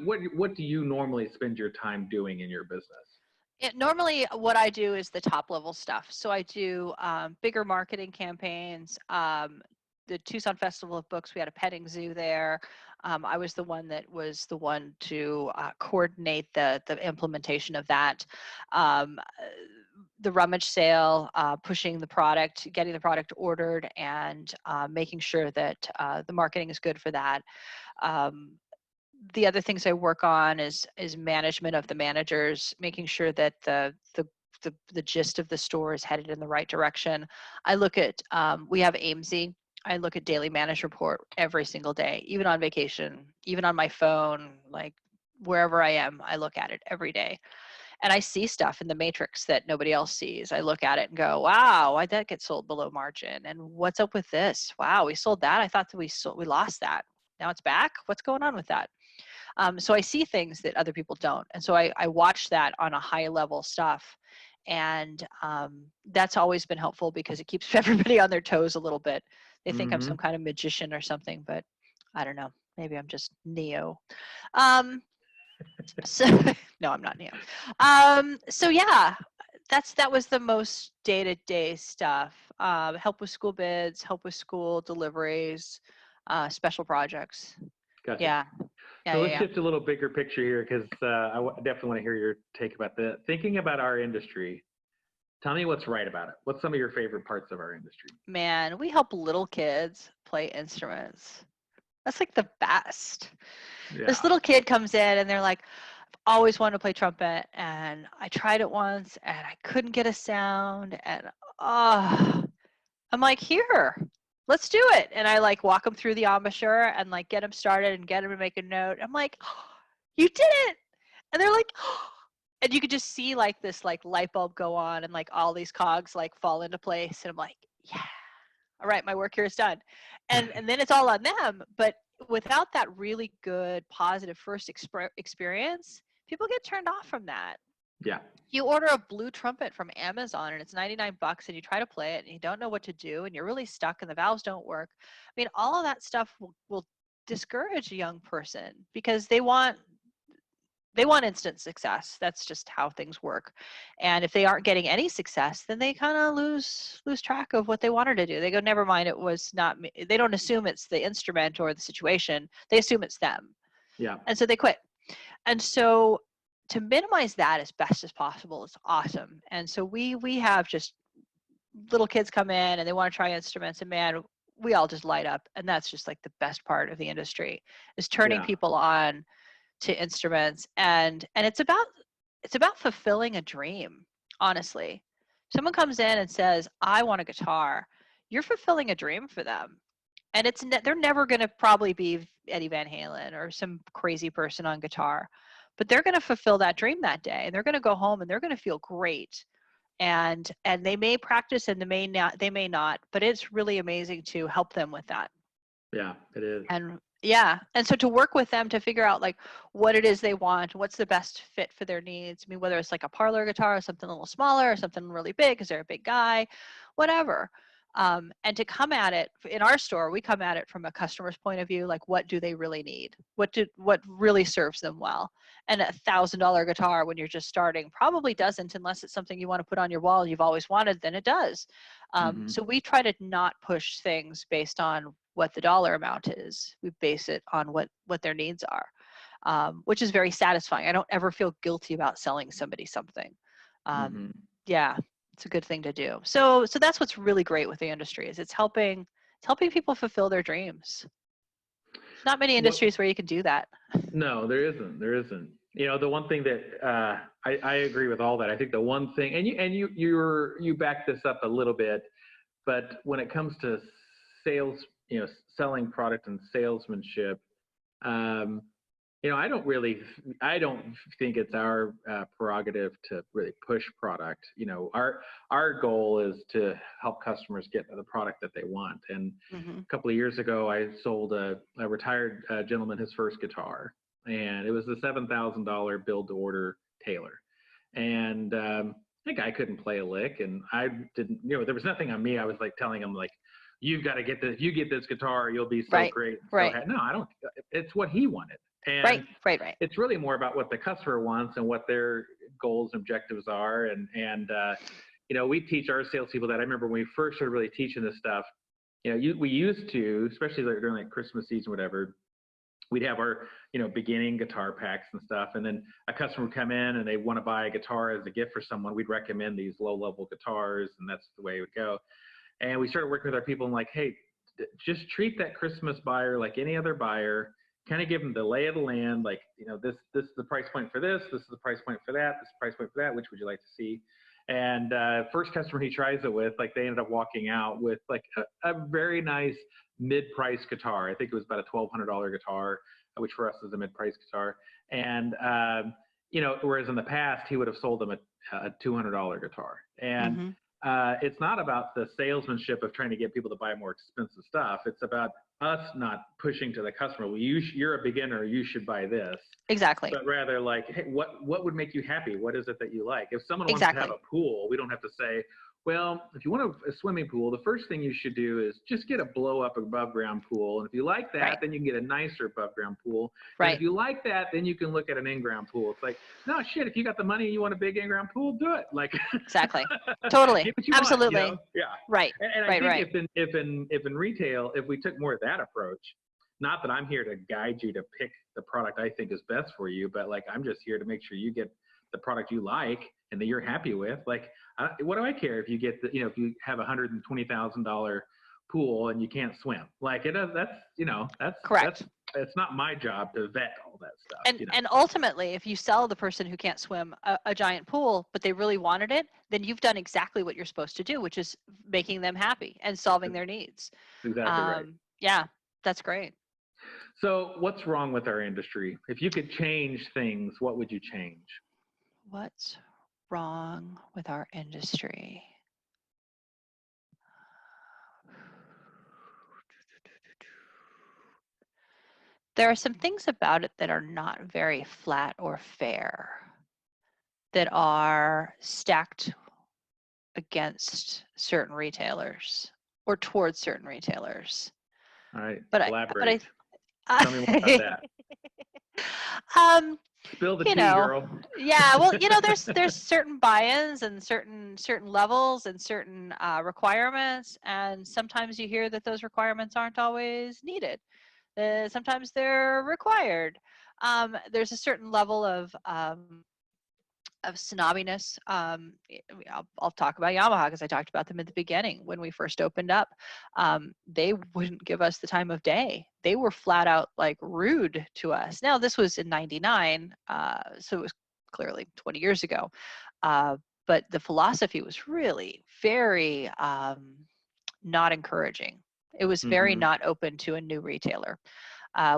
what do you normally spend your time doing in your business? Normally what I do is the top level stuff. So I do bigger marketing campaigns. The Tucson Festival of Books, we had a petting zoo there. I was the one to coordinate the implementation of that. The rummage sale, pushing the product, getting the product ordered, and making sure that the marketing is good for that. The other things I work on is management of the managers, making sure that the gist of the store is headed in the right direction. I look at we have AIMSy. I look at daily manage report every single day, even on vacation, even on my phone, like wherever I am, I look at it every day. And I see stuff in the matrix that nobody else sees. I look at it and go, wow, why'd that get sold below margin? And what's up with this? Wow, we sold that. I thought that we lost that. Now it's back. What's going on with that? So I see things that other people don't. And so I watch that on a high level stuff. And that's always been helpful because it keeps everybody on their toes a little bit. They think I'm some kind of magician or something, but I don't know. Maybe I'm just Neo. So no, I'm not Neo. So yeah, that was the most day-to-day stuff. Help with school bids, help with school deliveries, special projects. Gotcha. Yeah. So let's shift a little bigger picture here, because definitely want to hear your take about that. Thinking about our industry, tell me what's right about it. What's some of your favorite parts of our industry? Man, we help little kids play instruments. That's like the best. Yeah. This little kid comes in and they're like, I've always wanted to play trumpet, and I tried it once and I couldn't get a sound, and I'm like, here, let's do it. And I like walk them through the embouchure and like get them started and get them to make a note. I'm like, oh, you did it. And they're like, oh. And you could just see like this like light bulb go on and like all these cogs like fall into place. And I'm like, yeah, all right, my work here is done. And then it's all on them. But without that really good, positive first experience, people get turned off from that. Yeah. You order a blue trumpet from Amazon and it's $99 and you try to play it and you don't know what to do and you're really stuck and the valves don't work. I mean, all of that stuff will discourage a young person because they want instant success. That's just how things work. And if they aren't getting any success, then they kind of lose track of what they wanted to do. They go, never mind, it was not me. They don't assume it's the instrument or the situation. They assume it's them. Yeah. And so they quit. And so to minimize that as best as possible is awesome. And so we have just little kids come in and they want to try instruments, and man, we all just light up. And that's just like the best part of the industry, is turning people on to instruments. And it's about fulfilling a dream. Honestly, someone comes in and says, I want a guitar, you're fulfilling a dream for them. And they're never going to probably be Eddie Van Halen or some crazy person on guitar, but they're going to fulfill that dream that day, and they're going to go home and they're going to feel great. And they may practice and they may not, but it's really amazing to help them with that. Yeah, it is. And so to work with them to figure out like what it is they want, what's the best fit for their needs. I mean, whether it's like a parlor guitar or something a little smaller or something really big because they're a big guy, whatever. And to come at it in our store, we come at it from a customer's point of view, like what do they really need? What really serves them well? And $1,000 guitar when you're just starting probably doesn't, unless it's something you want to put on your wall you've always wanted, then it does. So we try to not push things based on what the dollar amount is. We base it on what their needs are, which is very satisfying. I don't ever feel guilty about selling somebody something. Yeah, it's a good thing to do. So that's what's really great with the industry, is it's helping people fulfill their dreams. There's not many industries where you can do that. No, there isn't. You know, the one thing that I agree with all that. I think the one thing, and you back this up a little bit, but when it comes to sales, you know, selling product and salesmanship, you know, I don't think it's our prerogative to really push product. You know, our goal is to help customers get the product that they want. And a couple of years ago, I sold a retired gentleman his first guitar, and it was a $7,000 build to order Taylor. And the guy couldn't play a lick, and I didn't. You know, there was nothing on me. I was like telling him, like, you've got to get this. You get this guitar, you'll be so great. Right. No, I don't. It's what he wanted. And right. It's really more about what the customer wants and what their goals and objectives are. And you know, we teach our salespeople that. I remember when we first started really teaching this stuff, you know, we used to, especially like during like Christmas season, whatever, we'd have our, you know, beginning guitar packs and stuff. And then a customer would come in and they want to buy a guitar as a gift for someone. We'd recommend these low level guitars, and that's the way it would go. And we started working with our people and like, hey, just treat that Christmas buyer like any other buyer. Kind of give them the lay of the land, like, you know, this is the price point for this is the price point for that, this is the price point for that, which would you like to see? And first customer he tries it with, like, they ended up walking out with like a very nice mid-price guitar. I think it was about a $1,200 guitar, which for us is a mid-price guitar. And you know, whereas in the past he would have sold them a $200 guitar. And it's not about the salesmanship of trying to get people to buy more expensive stuff. It's about us not pushing to the customer. Well, you're a beginner, you should buy this. Exactly. But rather like, hey, what would make you happy? What is it that you like? If someone wants to have a pool, we don't have to say, well, if you want a swimming pool, the first thing you should do is just get a blow up above ground pool. And if you like that, then you can get a nicer above ground pool. And if you like that, then you can look at an in-ground pool. It's like, no shit, if you got the money and you want a big in-ground pool, do it. Like exactly. Totally. Absolutely. Want, you know? Yeah. Right. And I think if in retail, if we took more of that approach, not that I'm here to guide you to pick the product I think is best for you, but like, I'm just here to make sure you get the product you like and that you're happy with. Like, what do I care if you get if you have $120,000 pool and you can't swim? Like, that's correct. It's not my job to vet all that stuff. And ultimately, if you sell the person who can't swim a giant pool, but they really wanted it, then you've done exactly what you're supposed to do, which is making them happy and solving their needs. Exactly right. Yeah, that's great. So what's wrong with our industry? If you could change things, what would you change? What's wrong with our industry? There are some things about it that are not very flat or fair, that are stacked against certain retailers or towards certain retailers. All right, elaborate. Tell me more about that. Spill the tea, girl. Yeah, well, there's certain buy-ins and certain levels and certain requirements, and sometimes you hear that those requirements aren't always needed. Sometimes they're required. There's a certain level of snobbiness. I'll talk about Yamaha because I talked about them at the beginning when we first opened up. They wouldn't give us the time of day. They were flat out like rude to us. Now this was in '99, so it was clearly 20 years ago. But the philosophy was really very not encouraging. It was very not open to a new retailer.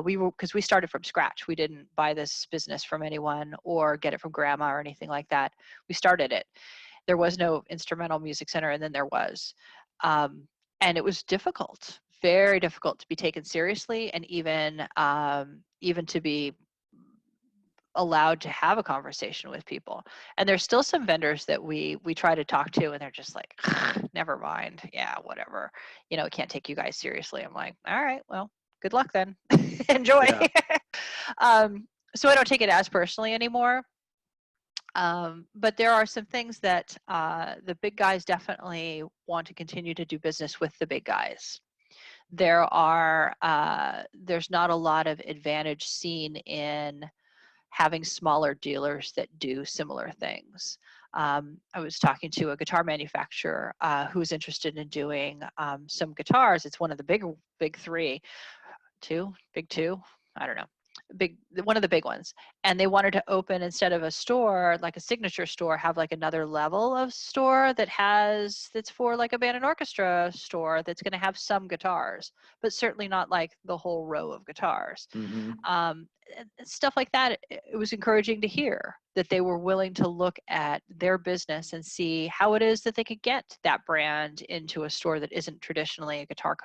Because we started from scratch. We didn't buy this business from anyone or get it from grandma or anything like that. We started it. There was no instrumental music center, and then there was. And it was difficult, very difficult to be taken seriously, and even to be allowed to have a conversation with people. And there's still some vendors that we try to talk to, and they're just like, never mind, yeah, whatever, can't take you guys seriously. I'm like, all right, well, good luck then. Enjoy. Yeah. So I don't take it as personally anymore. But there are some things that the big guys definitely want to continue to do business with the big guys. There's not a lot of advantage seen in having smaller dealers that do similar things. I was talking to a guitar manufacturer who's interested in doing some guitars. It's one of the big three, big two, I don't know, one of the big ones. And they wanted to open, instead of a store, like a signature store, have like another level of store that's for like a band and orchestra store that's going to have some guitars, but certainly not like the whole row of guitars. And stuff like that. It was encouraging to hear that they were willing to look at their business and see how it is that they could get that brand into a store that isn't traditionally a guitar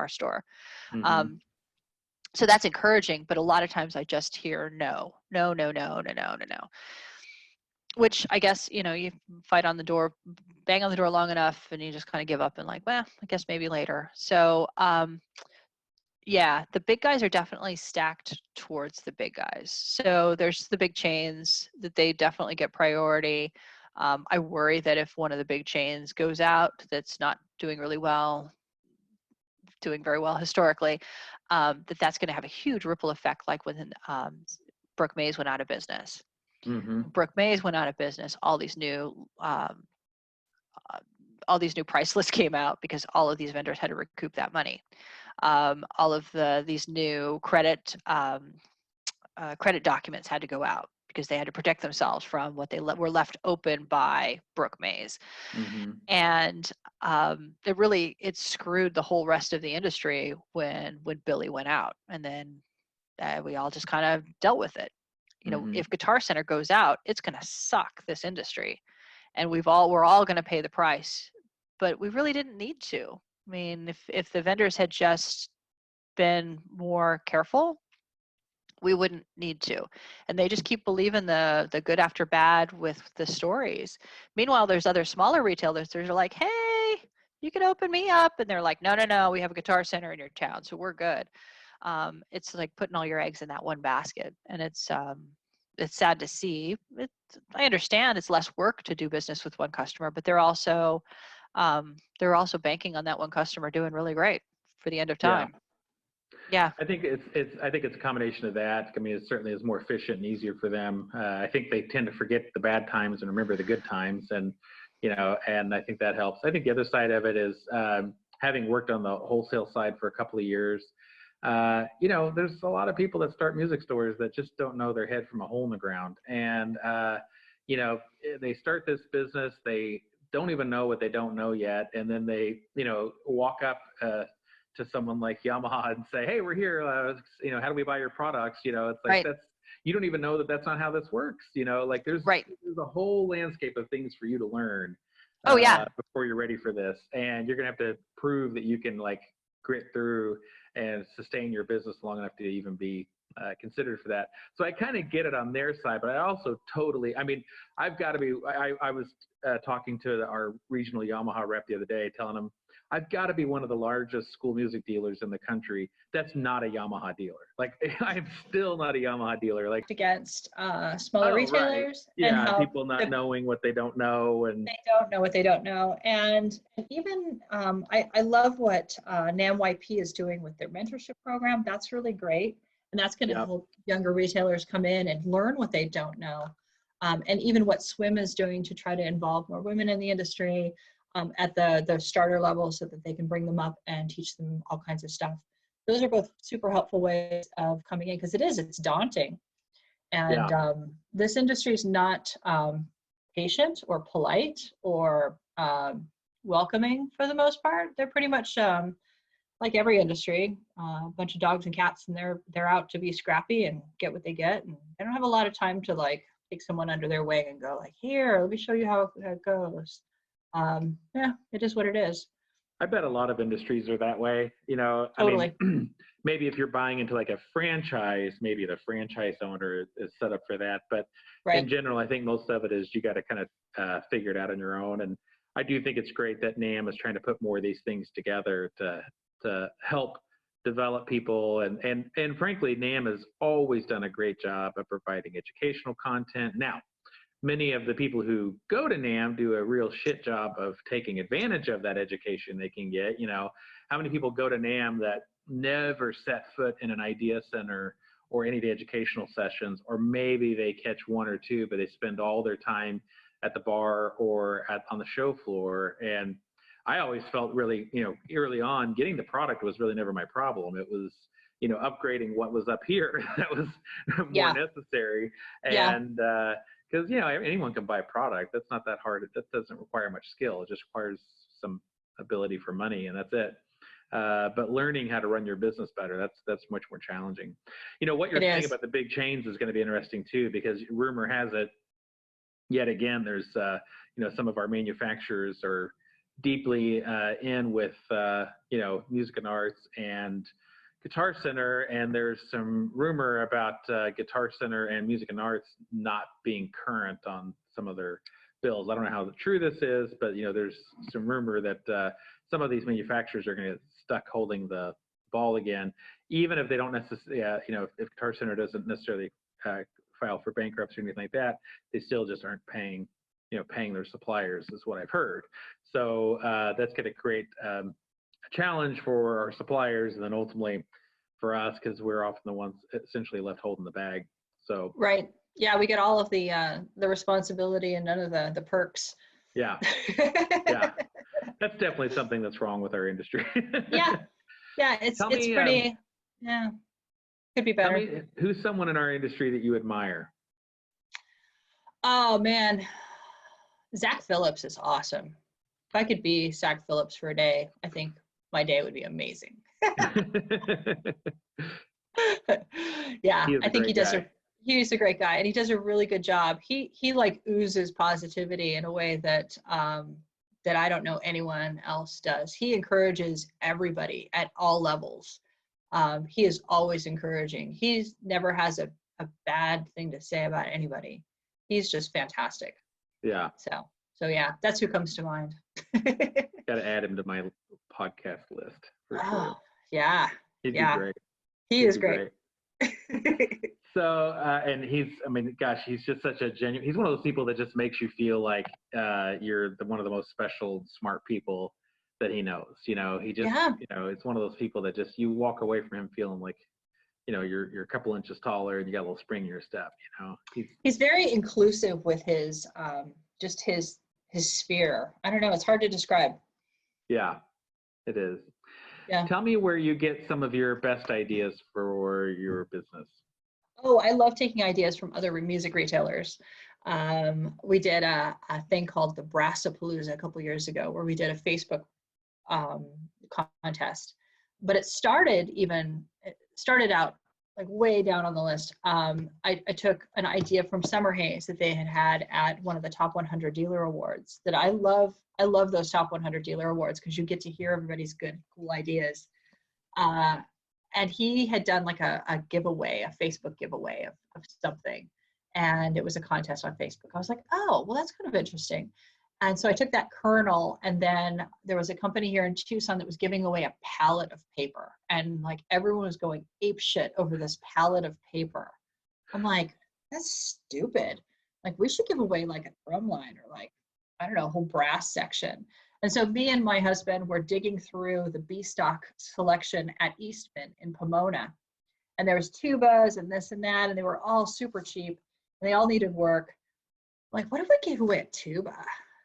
store. So that's encouraging, but a lot of times I just hear no, which I guess, you bang on the door long enough and you just kind of give up and like, well, I guess maybe later. So, yeah, the big guys are definitely stacked towards the big guys. So there's the big chains that they definitely get priority. I worry that if one of the big chains goes out that's not doing very well historically, that's going to have a huge ripple effect, like when Brooke Mays went out of business. Brooke Mays went out of business. All these new price lists came out because all of these vendors had to recoup that money. All of these new credit documents had to go out because they had to protect themselves from what they were left open by Brooke Mays. And it screwed the whole rest of the industry when Billy went out, and then we all just kind of dealt with it. If Guitar Center goes out, it's going to suck this industry, and we're all going to pay the price, but we really didn't need to. I mean, if the vendors had just been more careful, we wouldn't need to. And they just keep believing the good after bad with the stories. Meanwhile, there's other smaller retailers that are like, hey, you can open me up. And they're like, no, we have a Guitar Center in your town, so we're good. It's like putting all your eggs in that one basket. And it's sad to see. I understand it's less work to do business with one customer, but they're also banking on that one customer doing really great for the end of time. Yeah. I think it's a combination of that. I mean, it certainly is more efficient and easier for them. I think they tend to forget the bad times and remember the good times, and I think that helps. I think the other side of it is having worked on the wholesale side for a couple of years. There's a lot of people that start music stores that just don't know their head from a hole in the ground, and they start this business, they don't even know what they don't know yet, and then they walk up to someone like Yamaha and say, hey, we're here, how do we buy your products? It's like, right. You don't even know that that's not how this works. There's a whole landscape of things for you to learn before you're ready for this, and you're gonna have to prove that you can like grit through and sustain your business long enough to even be considered for that. So I kind of get it on their side, but I also I've got to be, I was talking to our regional Yamaha rep the other day, telling him, I've got to be one of the largest school music dealers in the country that's not a Yamaha dealer. Like, I'm still not a Yamaha dealer. Like, against smaller retailers. Right. Yeah, and people not knowing what they don't know. And they don't know what they don't know. And even I love what NAMYP is doing with their mentorship program. That's really great. And that's going to help younger retailers come in and learn what they don't know. And even what SWIM is doing to try to involve more women in the industry at the starter level, so that they can bring them up and teach them all kinds of stuff. Those are both super helpful ways of coming in, because it's daunting. And this industry is not patient or polite or welcoming for the most part. They're pretty much like every industry, a bunch of dogs and cats, and they're out to be scrappy and get what they get. And they don't have a lot of time to like take someone under their wing and go like, here, let me show you how it goes. It is what it is. I bet a lot of industries are that way. Totally. I mean, maybe if you're buying into like a franchise, maybe the franchise owner is set up for that. But in Right. general, I think most of it is you got to kind of figure it out on your own. And I do think it's great that NAM is trying to put more of these things together to help develop people. And frankly, NAM has always done a great job of providing educational content. Now, many of the people who go to NAM do a real shit job of taking advantage of that education they can get. How many people go to NAM that never set foot in an idea center or any of the educational sessions, or maybe they catch one or two, but they spend all their time at the bar or on the show floor. And I always felt really, early on, getting the product was really never my problem. It was, upgrading what was up here that was more necessary. Yeah. And, because anyone can buy a product. That's not that hard. That doesn't require much skill. It just requires some ability for money, and that's it. But learning how to run your business better, that's much more challenging. What you're saying about the big chains is going to be interesting too, because rumor has it, yet again, there's some of our manufacturers are deeply in with music and arts and Guitar Center, and there's some rumor about Guitar Center and Music and Arts not being current on some of their bills. I don't know how true this is, but there's some rumor that some of these manufacturers are going to get stuck holding the ball again, even if they don't necessarily, if Guitar Center doesn't necessarily file for bankruptcy or anything like that, they still just aren't paying their suppliers, is what I've heard. So that's going to create a challenge for our suppliers, and then ultimately for us, because we're often the ones essentially left holding the bag. So Right. Yeah, we get all of the responsibility and none of the perks. Yeah. Yeah. That's definitely something that's wrong with our industry. Yeah. It's pretty. Yeah. Could be better. Tell me, who's someone in our industry that you admire? Oh man, Zach Phillips is awesome. If I could be Zach Phillips for a day, I think my day would be amazing. Yeah, I think he's a great guy, and he does a really good job. He like oozes positivity in a way that that I don't know anyone else does. He encourages everybody at all levels. He is always encouraging. He never has a bad thing to say about anybody. He's just fantastic. Yeah. So yeah, that's who comes to mind. Got to add him to my podcast list for sure. Yeah. He'd be great. He is great. So, and he's just such a genuine, he's one of those people that just makes you feel like you're one of the most special, smart people that he knows. He just, it's one of those people that just, you walk away from him feeling like, you're a couple inches taller and you got a little spring in your step, He's very inclusive with his, just his sphere. I don't know. It's hard to describe. Yeah, it is. Yeah. Tell me where you get some of your best ideas for your business. Oh, I love taking ideas from other music retailers. We did a thing called the Brassapalooza a couple years ago, where we did a Facebook contest. But it started out like way down on the list. I took an idea from Summer Haze that they had at one of the top 100 dealer awards. That I love those top 100 dealer awards, because you get to hear everybody's good, cool ideas. And he had done like a giveaway, a Facebook giveaway of something. And it was a contest on Facebook. I was like, oh, well, that's kind of interesting. And so I took that kernel, and then there was a company here in Tucson that was giving away a pallet of paper. And like everyone was going ape shit over this pallet of paper. I'm like, that's stupid. Like, we should give away like a drum line, or like, I don't know, a whole brass section. And so me and my husband were digging through the B stock selection at Eastman in Pomona. And there was tubas and this and that, and they were all super cheap, and they all needed work. I'm like, what if we gave away a tuba?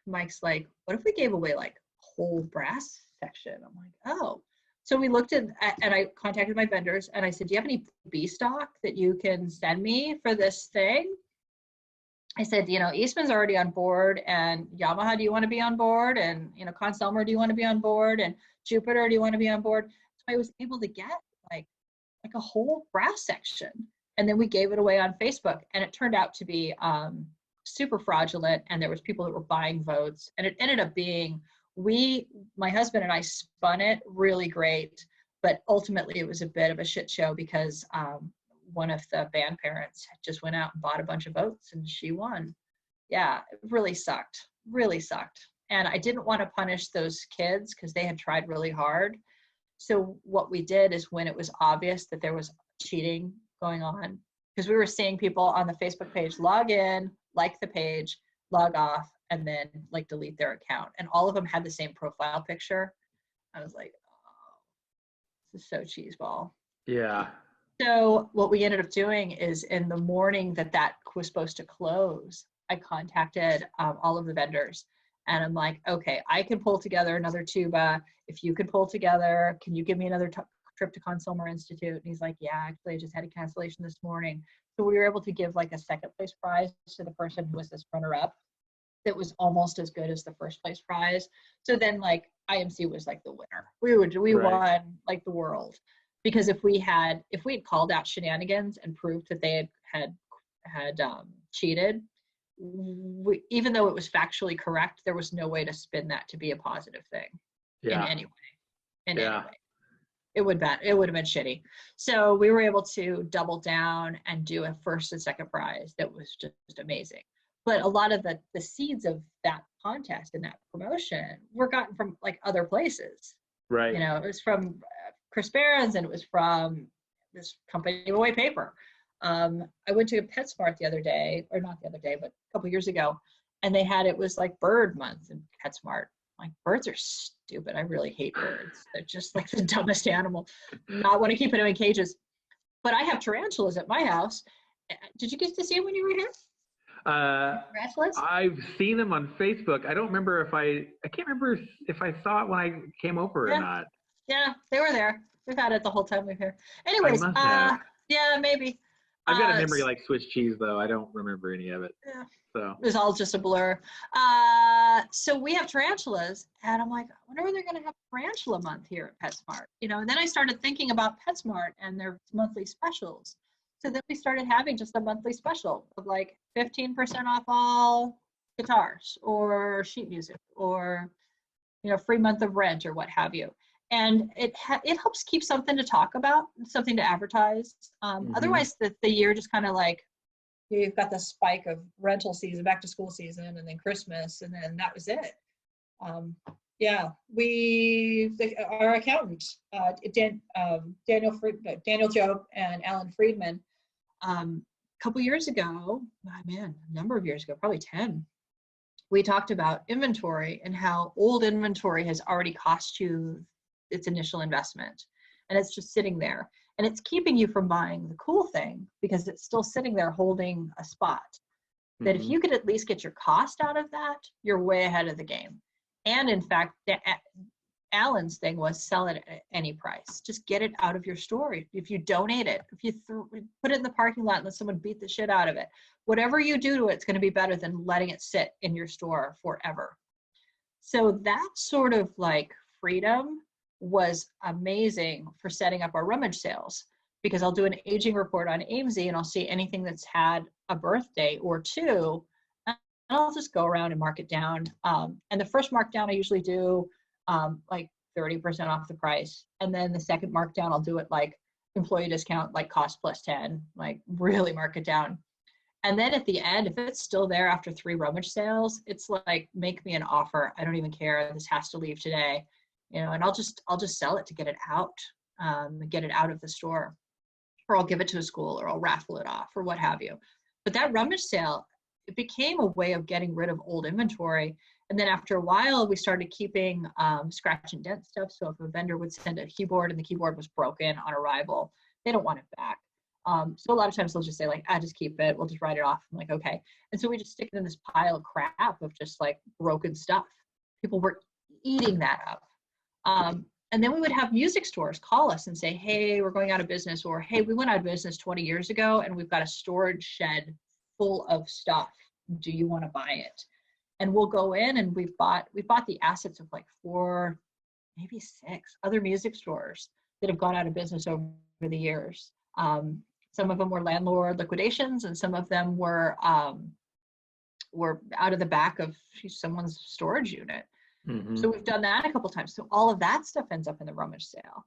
Mike's like, what if we gave away like a whole brass section? I'm like, oh. So we looked at, and I contacted my vendors, and I said, do you have any B stock that you can send me for this thing? I said, Eastman's already on board, and Yamaha, do you want to be on board? And, Conselmer, do you want to be on board? And Jupiter, do you want to be on board? So I was able to get like a whole brass section. And then we gave it away on Facebook, and it turned out to be super fraudulent. And there was people that were buying votes, and it ended up being my husband and I spun it really great, but ultimately it was a bit of a shit show because one of the band parents just went out and bought a bunch of votes and she won. Yeah, it really sucked, really sucked. And I didn't want to punish those kids because they had tried really hard. So what we did is when it was obvious that there was cheating going on, because we were seeing people on the Facebook page log in, like the page, log off, and then like delete their account. And all of them had the same profile picture. I was like, oh, this is so cheeseball. Yeah. So what we ended up doing is in the morning that was supposed to close, I contacted all of the vendors. And I'm like, okay, I can pull together another tuba. If you can pull together, can you give me another trip to Consumer Institute? And he's like, yeah, actually, I just had a cancellation this morning. So we were able to give like a second place prize to the person who was this runner up that was almost as good as the first place prize. So then like IMC was like the winner. We won like the world. Because if we had called out shenanigans and proved that they had cheated, even though it was factually correct, there was no way to spin that to be a positive thing in any way. Any way. It would have been shitty. So we were able to double down and do a first and second prize that was just amazing. But a lot of the seeds of that contest and that promotion were gotten from like other places. Right. You know, it was from Chris Barron's and it was from this company, Away Paper. I went to PetSmart the other day, or not the other day, but a couple years ago, and it was like bird month in PetSmart. Like, birds are stupid. I really hate birds. They're just like the dumbest animal. Not want to keep them in cages. But I have tarantulas at my house. Did you get to see them when you were here? Tarantulas? I've seen them on Facebook. I don't remember I can't remember if I saw it when I came over or not. Yeah, they were there. We've had it the whole time we've here. Anyways, yeah, maybe. I've got a memory like Swiss cheese, though. I don't remember any of it. Yeah. So it was all just a blur. So we have tarantulas, and I'm like, I wonder when they're going to have tarantula month here at PetSmart. You know, and then I started thinking about PetSmart and their monthly specials. So then we started having just a monthly special of like 15% off all guitars or sheet music or, you know, free month of rent or what have you. And it helps keep something to talk about, something to advertise. Otherwise, the year just kind of like, you've got the spike of rental season, back to school season, and then Christmas, and then that was it. Our accountant, Daniel Job and Alan Friedman, a couple years ago, a number of years ago, probably 10, we talked about inventory and how old inventory has already cost you its initial investment, and it's just sitting there, and it's keeping you from buying the cool thing because it's still sitting there holding a spot. That if you could at least get your cost out of that, you're way ahead of the game. And in fact, Alan's thing was sell it at any price. Just get it out of your store. If you donate it, if you put it in the parking lot and let someone beat the shit out of it, whatever you do to it, it's going to be better than letting it sit in your store forever. So that sort of like freedom was amazing for setting up our rummage sales, because I'll do an aging report on AIMSy and I'll see anything that's had a birthday or two, and I'll just go around and mark it down. And the first markdown I usually do like 30% off the price. And then the second markdown, I'll do it like employee discount, like cost plus 10, like really mark it down. And then at the end, if it's still there after 3 rummage sales, it's like, make me an offer. I don't even care. This has to leave today. You know, and I'll just sell it to get it out of the store, or I'll give it to a school, or I'll raffle it off, or what have you. But that rummage sale, it became a way of getting rid of old inventory. And then after a while, we started keeping scratch and dent stuff. So if a vendor would send a keyboard and the keyboard was broken on arrival, they don't want it back. So a lot of times they'll just say like, just keep it. We'll just write it off. I'm like, okay. And so we just stick it in this pile of crap of just like broken stuff. People were eating that up. And then we would have music stores call us and say, hey, we're going out of business, or hey, we went out of business 20 years ago and we've got a storage shed full of stuff. Do you want to buy it? And we'll go in, and we bought the assets of like 4, maybe 6 other music stores that have gone out of business over the years. Some of them were landlord liquidations, and some of them were out of the back of someone's storage unit. Mm-hmm. So we've done that a couple times. So all of that stuff ends up in the rummage sale.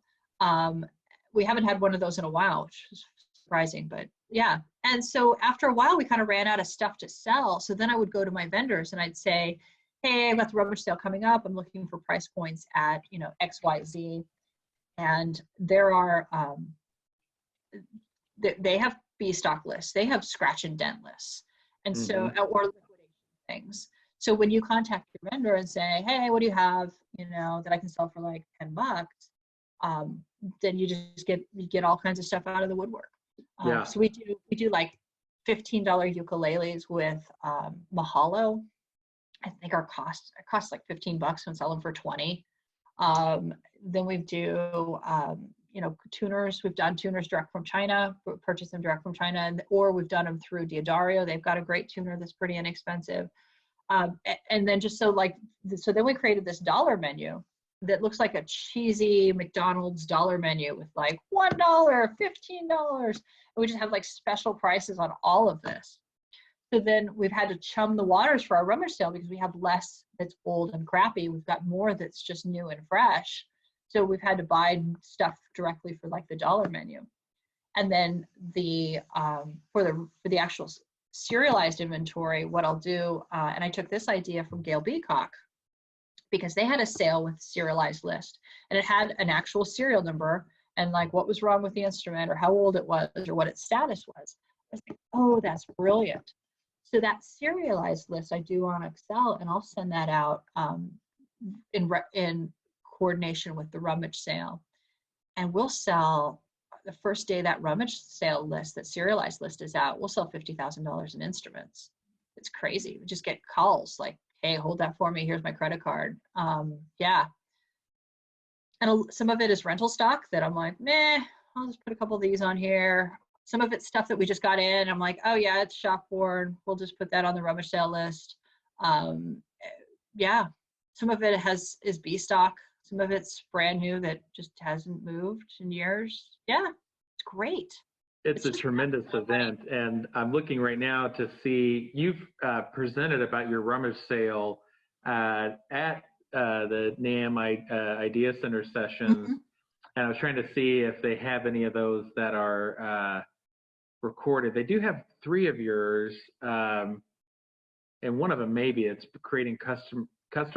We haven't had one of those in a while, which is surprising, but yeah. And so after a while, we kind of ran out of stuff to sell. So then I would go to my vendors and I'd say, hey, I've got the rummage sale coming up. I'm looking for price points at, XYZ. And there are, they have B stock lists. They have scratch and dent lists. And so, or liquidation things. So when you contact your vendor and say, hey, what do you have, that I can sell for like $10, then you just get all kinds of stuff out of the woodwork. So we do like $15 ukuleles with mahalo. I think it costs like $15 and sell them for 20. Then we do, tuners. We've done tuners direct from China, purchase them direct from China, or we've done them through Diodario. They've got a great tuner that's pretty inexpensive. And then so then we created this dollar menu that looks like a cheesy McDonald's dollar menu with like $1, $15. And we just have like special prices on all of this. So then we've had to chum the waters for our rummage sale because we have less that's old and crappy. We've got more that's just new and fresh. So we've had to buy stuff directly for like the dollar menu. And then for the actual serialized inventory, what I'll do, and I took this idea from Gail Beacock, because they had a sale with serialized list and it had an actual serial number and like what was wrong with the instrument or how old it was or what its status was. I was like, oh, that's brilliant. So that serialized list I do on Excel, and I'll send that out in coordination with the rummage sale. And we'll sell the first day that rummage sale list, that serialized list is out, we'll sell $50,000 in instruments. It's crazy. We just get calls like, hey, hold that for me. Here's my credit card. Yeah. And some of it is rental stock that I'm like, meh, I'll just put a couple of these on here. Some of it's stuff that we just got in. I'm like, oh yeah, it's shop worn. We'll just put that on the rummage sale list. Yeah. Some of it is B stock. Some of it's brand new that just hasn't moved in years. Yeah, it's great. It's a tremendous event, and I'm looking right now to see you've presented about your rummage sale at the NAM Idea Center sessions, and I was trying to see if they have any of those that are recorded. They do have 3 of yours, and one of them maybe it's creating custom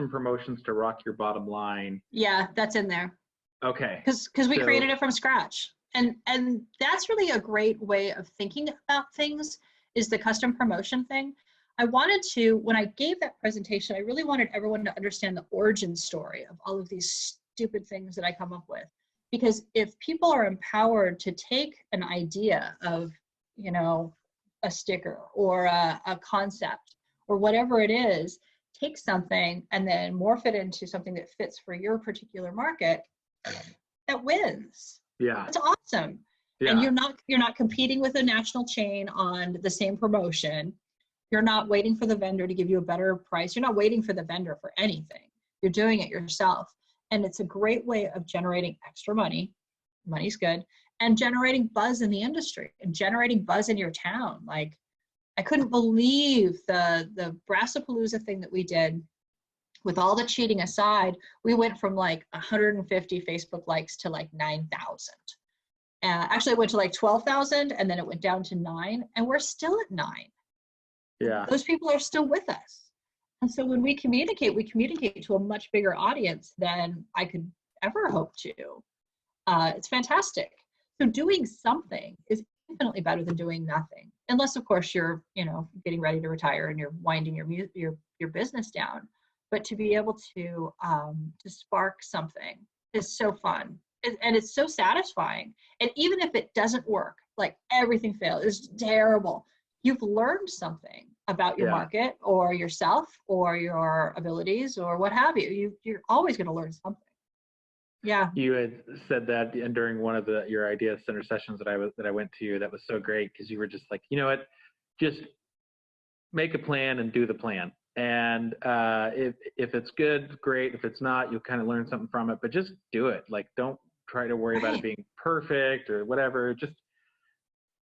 promotions to rock your bottom line. Yeah, that's in there. Okay. Because we created it from scratch. And that's really a great way of thinking about things, is the custom promotion thing. I wanted to, when I gave that presentation, I really wanted everyone to understand the origin story of all of these stupid things that I come up with. Because if people are empowered to take an idea of, a sticker or a concept or whatever it is, take something and then morph it into something that fits for your particular market, that wins. Yeah. That's awesome. Yeah. And you're not competing with a national chain on the same promotion. You're not waiting for the vendor to give you a better price. You're not waiting for the vendor for anything. You're doing it yourself. And it's a great way of generating extra money. Money's good. And generating buzz in the industry and generating buzz in your town. Like, I couldn't believe the Brassapalooza thing that we did. With all the cheating aside, we went from like 150 Facebook likes to like 9,000. Actually, it went to like 12,000 and then it went down to 9, and we're still at 9. Yeah. Those people are still with us. And so when we communicate to a much bigger audience than I could ever hope to. It's fantastic. So doing something is infinitely better than doing nothing. Unless, of course, you're, getting ready to retire and you're winding your business down. But to be able to spark something is so fun, and it's so satisfying. And even if it doesn't work, like everything failed, it's terrible, you've learned something about your market or yourself or your abilities or what have you. You're always going to learn something. Yeah. You had said that during one of your Idea Center sessions that I went to. That was so great because you were just like, you know what, just make a plan and do the plan. And if it's good, great. If it's not, you'll kind of learn something from it. But just do it. Like, don't try to worry about it being perfect or whatever. Just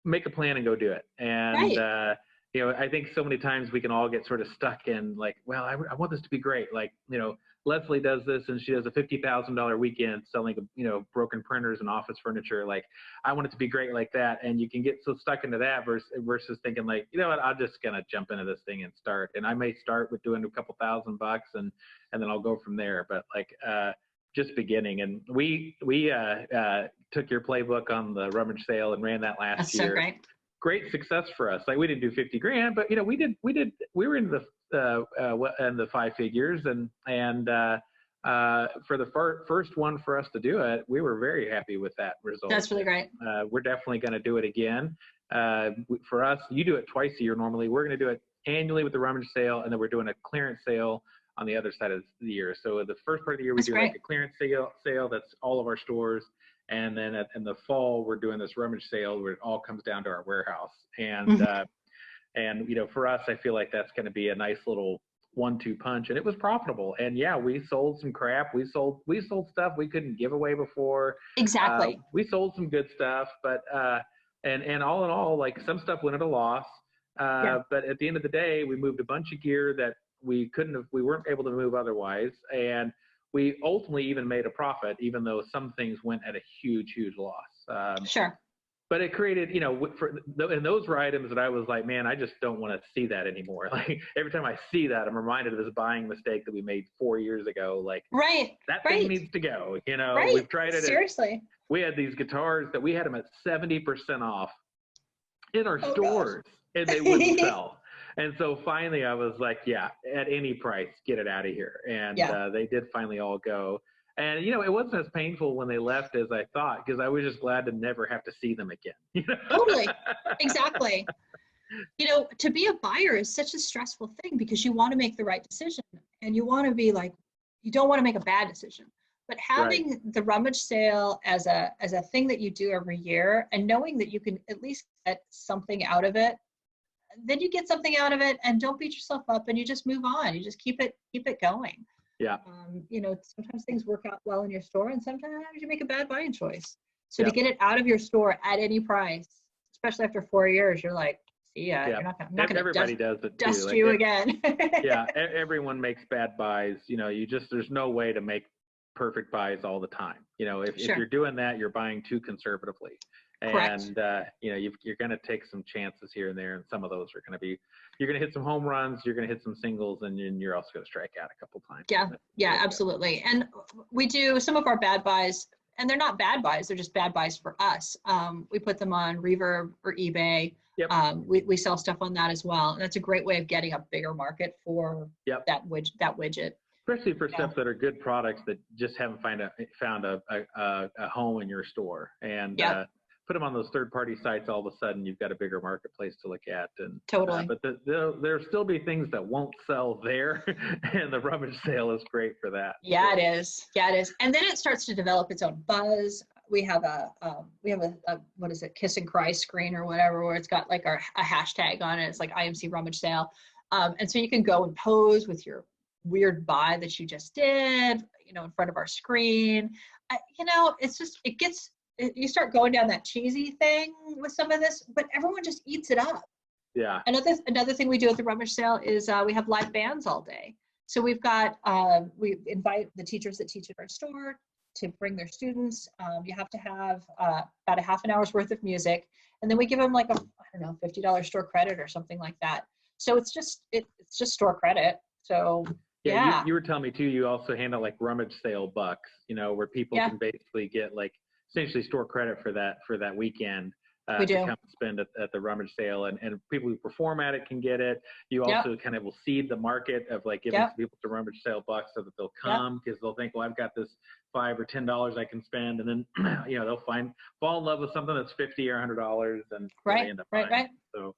make a plan and go do it. And I think so many times we can all get sort of stuck in like, well, I want this to be great. Like, Leslie does this and she does a $50,000 weekend selling, broken printers and office furniture. Like, I want it to be great like that. And you can get so stuck into that versus thinking like, you know what, I'm just going to jump into this thing and start. And I may start with doing a couple $1,000 and then I'll go from there. But like, just beginning. And we took your playbook on the rummage sale and ran that last year. So great. Great success for us. Like, we didn't do 50 grand, but we were in the 5 figures, and for the first one for us to do it, we were very happy with that result. That's really great. We're definitely going to do it again. For us, you do it twice a year normally. We're going to do it annually with the rummage sale, and then we're doing a clearance sale on the other side of the year. So the first part of the year, we do like a clearance sale. That's all of our stores. And then in the fall, we're doing this rummage sale where it all comes down to our warehouse. And, for us, I feel like that's going to be a nice little 1-2 punch. And it was profitable. And yeah, we sold some crap. We sold stuff we couldn't give away before. Exactly. We sold some good stuff, but, and all in all, like, some stuff went at a loss. But at the end of the day, we moved a bunch of gear that we weren't able to move otherwise. And we ultimately even made a profit, even though some things went at a huge, huge loss. Sure. But it created, in those were items that I was like, man, I just don't want to see that anymore. Like, every time I see that, I'm reminded of this buying mistake that we made 4 years ago. Like, that thing needs to go. We've tried it. Seriously. We had these guitars that we had them at 70% off in our stores, and they wouldn't sell. And so finally I was like, yeah, at any price, get it out of here. And they did finally all go. And, it wasn't as painful when they left as I thought, because I was just glad to never have to see them again. Totally. Exactly. To be a buyer is such a stressful thing, because you want to make the right decision, and you want to be like, you don't want to make a bad decision. But having the rummage sale as a thing that you do every year, and knowing that you can at least get something out of it, then you get something out of it, and don't beat yourself up, and you just move on. You just keep it going. Yeah. Sometimes things work out well in your store, and sometimes you make a bad buying choice. So to get it out of your store at any price, especially after 4 years, you're like, see ya. You're not gonna everybody does it too. Dust you again. Everyone makes bad buys. There's no way to make perfect buys all the time. If you're doing that, you're buying too conservatively. Correct. And you're going to take some chances here and there, and some of those are going to be, you're going to hit some home runs, you're going to hit some singles, and you're also going to strike out a couple times. Yeah, absolutely. And we do some of our bad buys, and they're not bad buys, they're just bad buys for us. We put them on Reverb or eBay. Yep. We sell stuff on that as well, and that's a great way of getting a bigger market for that widget. Especially for stuff that are good products that just haven't found a home in your store. And put them on those third-party sites, all of a sudden you've got a bigger marketplace to look at. And totally. But there'll still be things that won't sell there, and the rummage sale is great for that. Yeah, it is. And then it starts to develop its own buzz. We have a what is it, kiss and cry screen or whatever, where it's got like a hashtag on it. It's like IMC rummage sale, and so you can go and pose with your weird buy that you just did, in front of our screen. It's just, you start going down that cheesy thing with some of this, but everyone just eats it up. Yeah. Another thing we do at the rummage sale is we have live bands all day. So we've got, we invite the teachers that teach at our store to bring their students. You have to have about a half an hour's worth of music, and then we give them like $50 store credit or something like that. So it's just store credit. So yeah. You were telling me too, you also handle like rummage sale bucks, where people can basically get like essentially store credit for that weekend to come spend at the rummage sale, and people who perform at it can get it. You also kind of will seed the market of like giving people to rummage sale bucks so that they'll come, because they'll think, well, I've got this $5 or $10 I can spend, and then they'll fall in love with something that's $50 or $100, and they end up buying. So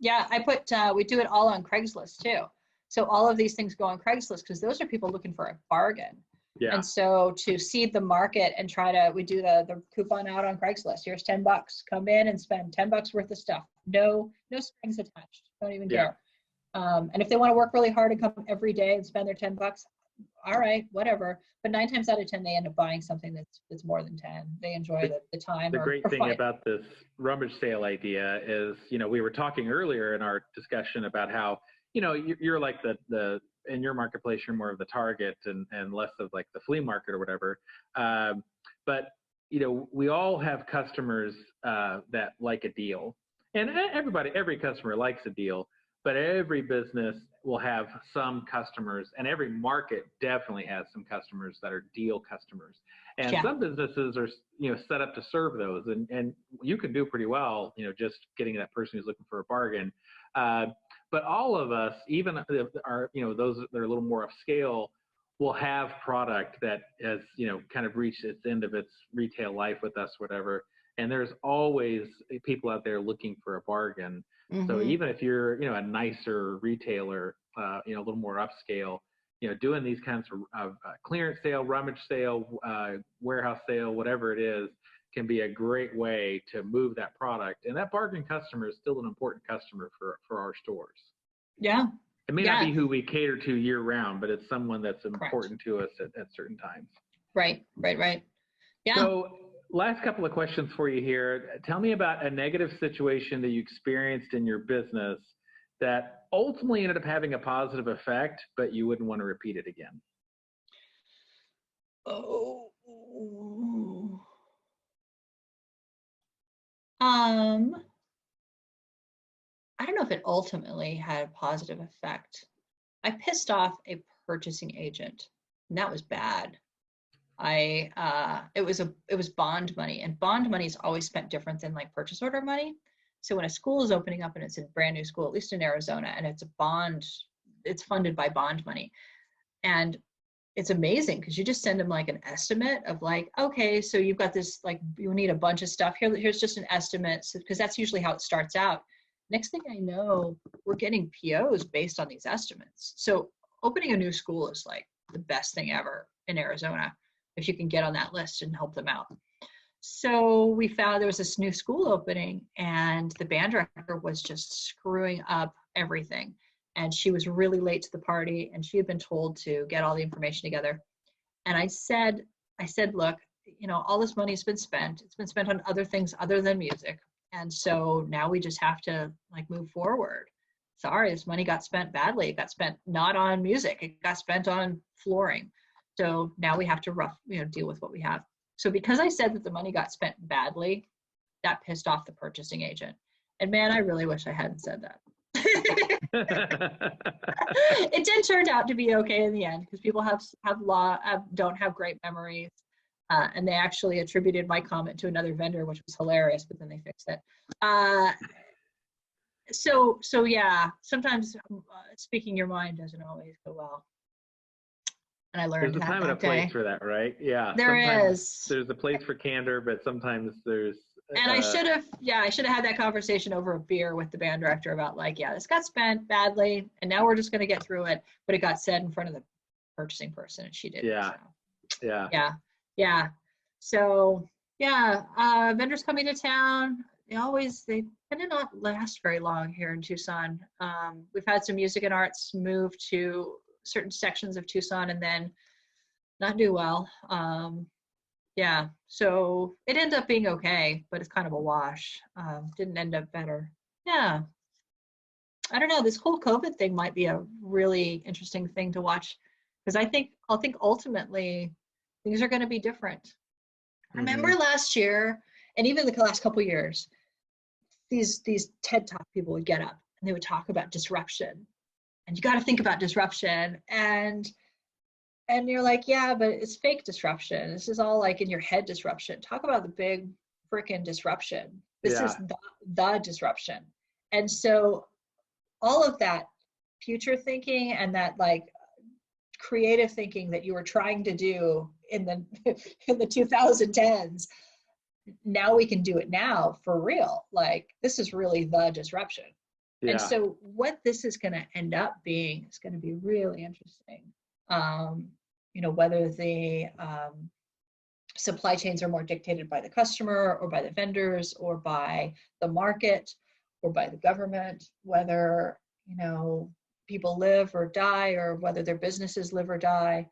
we do it all on Craigslist too. So all of these things go on Craigslist, because those are people looking for a bargain. Yeah. And so to seed the market and we do the coupon out on Craigslist. Here's $10. Come in and spend $10 worth of stuff. No strings attached. Don't even care. And if they want to work really hard and come every day and spend their $10, all right, whatever. But 9 times out of 10, they end up buying something that's more than 10. They enjoy the time. The great thing about this rummage sale idea is, we were talking earlier in our discussion about how, you're like the in your marketplace, you're more of the Target and less of like the flea market or whatever. But we all have customers that like a deal, and every customer likes a deal, but every business will have some customers, and every market definitely has some customers that are deal customers. And some businesses are, set up to serve those, and you can do pretty well, just getting that person who's looking for a bargain. But all of us, even are, those that are a little more upscale, will have product that has, kind of reached its end of its retail life with us, whatever. And there's always people out there looking for a bargain. Mm-hmm. So even if you're, a nicer retailer, a little more upscale, doing these kinds of clearance sale, rummage sale, warehouse sale, whatever it is, can be a great way to move that product. And that bargain customer is still an important customer for our stores. Yeah. It may not be who we cater to year round, but it's someone that's important to us at certain times. Right. Yeah. So last couple of questions for you here. Tell me about a negative situation that you experienced in your business that ultimately ended up having a positive effect, but you wouldn't want to repeat it again. Oh. I don't know if it ultimately had a positive effect. I pissed off a purchasing agent, and that was bad. It was bond money, and bond money is always spent different than like purchase order money. So when a school is opening up and it's a brand new school, at least in Arizona, and it's funded by bond money. And it's amazing because you just send them like an estimate of like, okay, so you've got this, like, you need a bunch of stuff here. Here's just an estimate, because that's usually how it starts out. Next thing I know, we're getting POs based on these estimates. So opening a new school is like the best thing ever in Arizona, if you can get on that list and help them out. So we found there was this new school opening, and the band director was just screwing up everything. And she was really late to the party, and she had been told to get all the information together. And I said, look, all this money's been spent. It's been spent on other things other than music. And so now we just have to like move forward. Sorry, this money got spent badly. It got spent not on music. It got spent on flooring. So now we have to deal with what we have. So because I said that the money got spent badly, that pissed off the purchasing agent. And man, I really wish I hadn't said that. It did turn out to be okay in the end, because people don't have great memories. And they actually attributed my comment to another vendor, which was hilarious, but then they fixed it. So yeah, sometimes speaking your mind doesn't always go well. And I learned there's a time and a place for that, right? Yeah. There's a place for candor, but sometimes there's. And I should have had that conversation over a beer with the band director about like, yeah, this got spent badly, and now we're just going to get through it. But it got said in front of the purchasing person, and she did. Yeah. So. Yeah. So yeah, vendors coming to town, they tend to not last very long here in Tucson. We've had some music and arts move to certain sections of Tucson and then not do well. Yeah, so it ended up being okay, but it's kind of a wash. Didn't end up better. Yeah. I don't know, this whole COVID thing might be a really interesting thing to watch, because I think ultimately things are going to be different. Mm-hmm. Remember last year, and even the last couple of years, these TED Talk people would get up and they would talk about disruption. And you got to think about disruption, and you're like, yeah, but it's fake disruption. This is all like in your head disruption. Talk about the big freaking disruption. This is the disruption. And so all of that future thinking and that like creative thinking that you were trying to do in the 2010s, now we can do it now for real. Like, this is really the disruption. Yeah. And so what this is going to end up being is going to be really interesting. Whether the supply chains are more dictated by the customer or by the vendors or by the market or by the government, whether, people live or die, or whether their businesses live or die.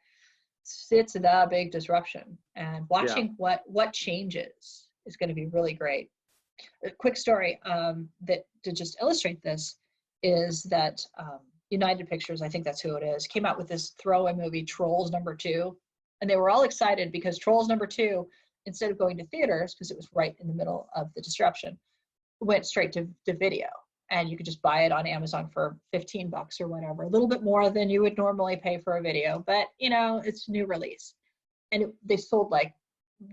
It's the big disruption, and watching what changes is going to be really great. A quick story that to just illustrate this is that United Pictures, I think that's who it is, came out with this throwaway movie, Trolls #2. And they were all excited because Trolls #2, instead of going to theaters, because it was right in the middle of the disruption, went straight to video. And you could just buy it on Amazon for $15 or whatever, a little bit more than you would normally pay for a video, but it's new release. And they sold like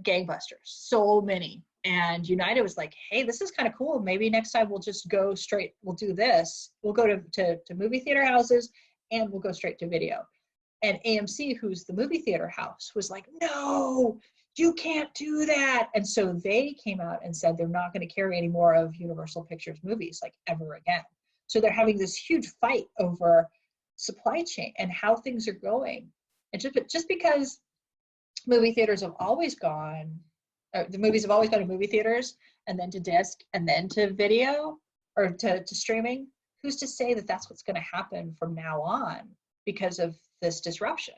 gangbusters, so many. And United was like, hey, this is kind of cool. Maybe next time we'll just go straight, we'll do this. We'll go to movie theater houses and we'll go straight to video. And AMC, who's the movie theater house, was like, no, you can't do that. And so they came out and said they're not going to carry any more of Universal Pictures movies like ever again. So they're having this huge fight over supply chain and how things are going. And just because movie theaters have always gone, the movies have always gone to movie theaters and then to disc and then to video or to streaming, who's to say that that's what's going to happen from now on because of this disruption?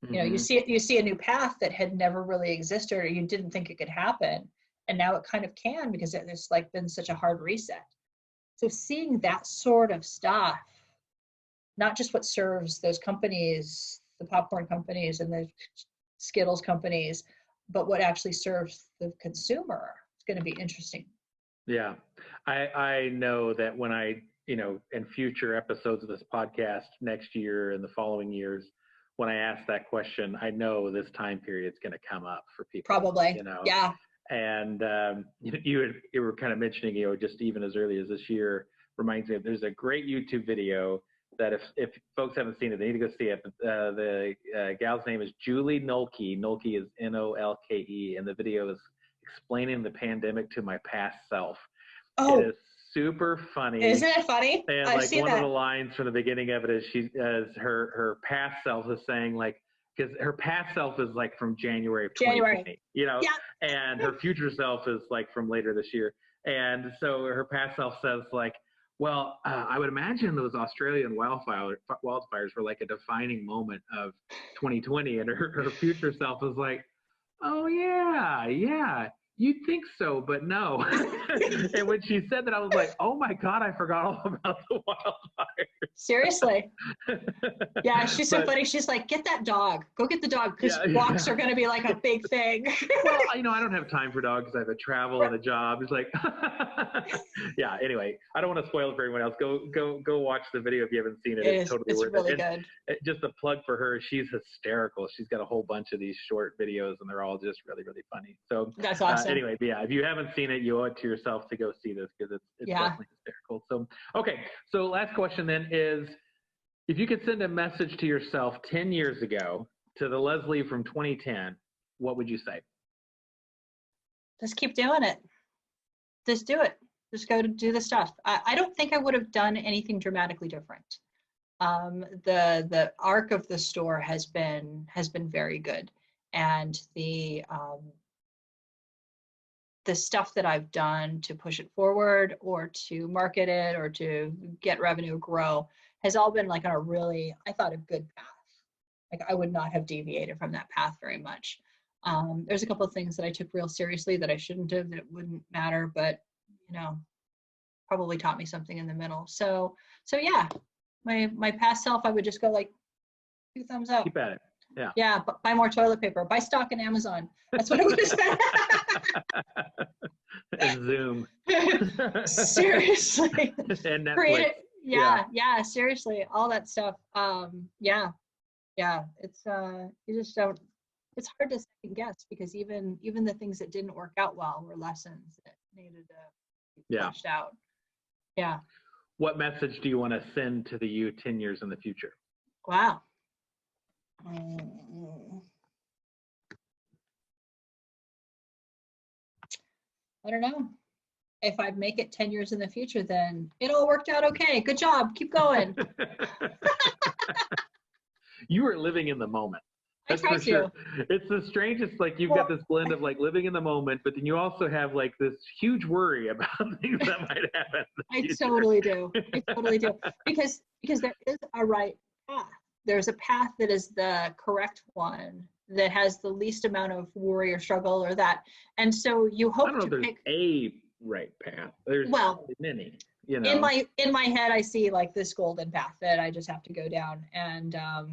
You see a new path that had never really existed or you didn't think it could happen, and now it kind of can because there's like been such a hard reset. So seeing that sort of stuff, not just what serves those companies, the popcorn companies and the Skittles companies, but what actually serves the consumer, it's going to be interesting. Yeah, I know that when in future episodes of this podcast next year and the following years, when I ask that question, I know this time period is going to come up for people. Probably. Yeah. And you were kind of mentioning, just even as early as this year, reminds me of there's a great YouTube video that if folks haven't seen it, they need to go see it. The gal's name is Julie Nolke. Nolke is Nolke, and the video is explaining the pandemic to my past self. Oh. It is super funny. Isn't it funny? And I've like seen one that. of the lines from the beginning of it is her past self is saying because her past self is like from January of 2020, Yeah. and her future self is like from later this year. And so her past self says like, well, I would imagine those Australian wildfires were like a defining moment of 2020. And her future self is like, oh yeah. You'd think so, but no. And when she said that, I was like, oh my God, I forgot all about the wildfires. Seriously. Yeah, she's so funny. She's like, get that dog. Go get the dog because walks are going to be like a big thing. Well, I don't have time for dogs. I have a travel and a job. It's like, yeah, anyway, I don't want to spoil it for everyone else. Go watch the video if you haven't seen it. It's totally worth really it. Good. Just a plug for her. She's hysterical. She's got a whole bunch of these short videos and they're all just really, really funny. So that's awesome. Anyway, yeah, if you haven't seen it, you owe it to yourself to go see this because it's definitely hysterical. So, okay. So last question then is, if you could send a message to yourself 10 years ago to the Leslie from 2010, what would you say? Just keep doing it. Just do it. Just go to do the stuff. I don't think I would have done anything dramatically different. The arc of the store has been very good, and the stuff that I've done to push it forward or to market it or to get revenue grow has all been like on a really, I thought, a good path. Like I would not have deviated from that path very much. There's a couple of things that I took real seriously that I shouldn't have, that it wouldn't matter, but probably taught me something in the middle. So yeah, my past self, I would just go like 2 thumbs up. Keep at it. Yeah. Yeah. Buy more toilet paper. Buy stock in Amazon. That's what I would have said. And Zoom. Seriously. And Netflix. Yeah. Seriously, all that stuff. Yeah. It's you just don't. It's hard to second guess because even the things that didn't work out well were lessons that needed to be fleshed out. Yeah. What message do you want to send to the you 10 years in the future? Wow. I don't know. If I make it 10 years in the future, then it all worked out okay. Good job. Keep going. You are living in the moment. That's I try for sure. to. It's the strangest, like you've got this blend of like living in the moment, but then you also have like this huge worry about things that might happen. I totally do. Because there is a right path. There's a path that is the correct one that has the least amount of worry or struggle or that. And so you hope to pick a right path. There's many. In my head, I see like this golden path that I just have to go down, and I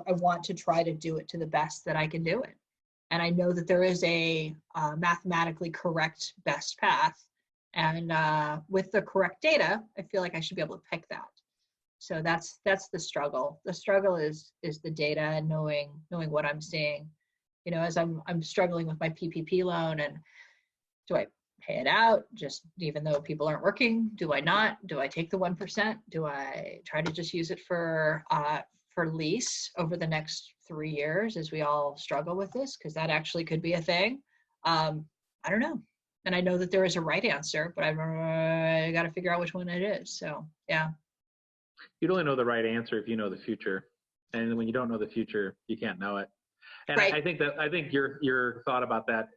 want to try to do it to the best that I can do it. And I know that there is a mathematically correct best path, and with the correct data, I feel like I should be able to pick that. So that's the struggle. The struggle is the data and knowing what I'm seeing. As I'm struggling with my PPP loan, and do I pay it out just even though people aren't working? Do I not? Do I take the 1%? Do I try to just use it for lease over the next 3 years as we all struggle with this? Because that actually could be a thing. I don't know. And I know that there is a right answer, but I got to figure out which one it is. So, yeah. You'd only know the right answer if you know the future. And when you don't know the future, you can't know it. And right. I think your thought about that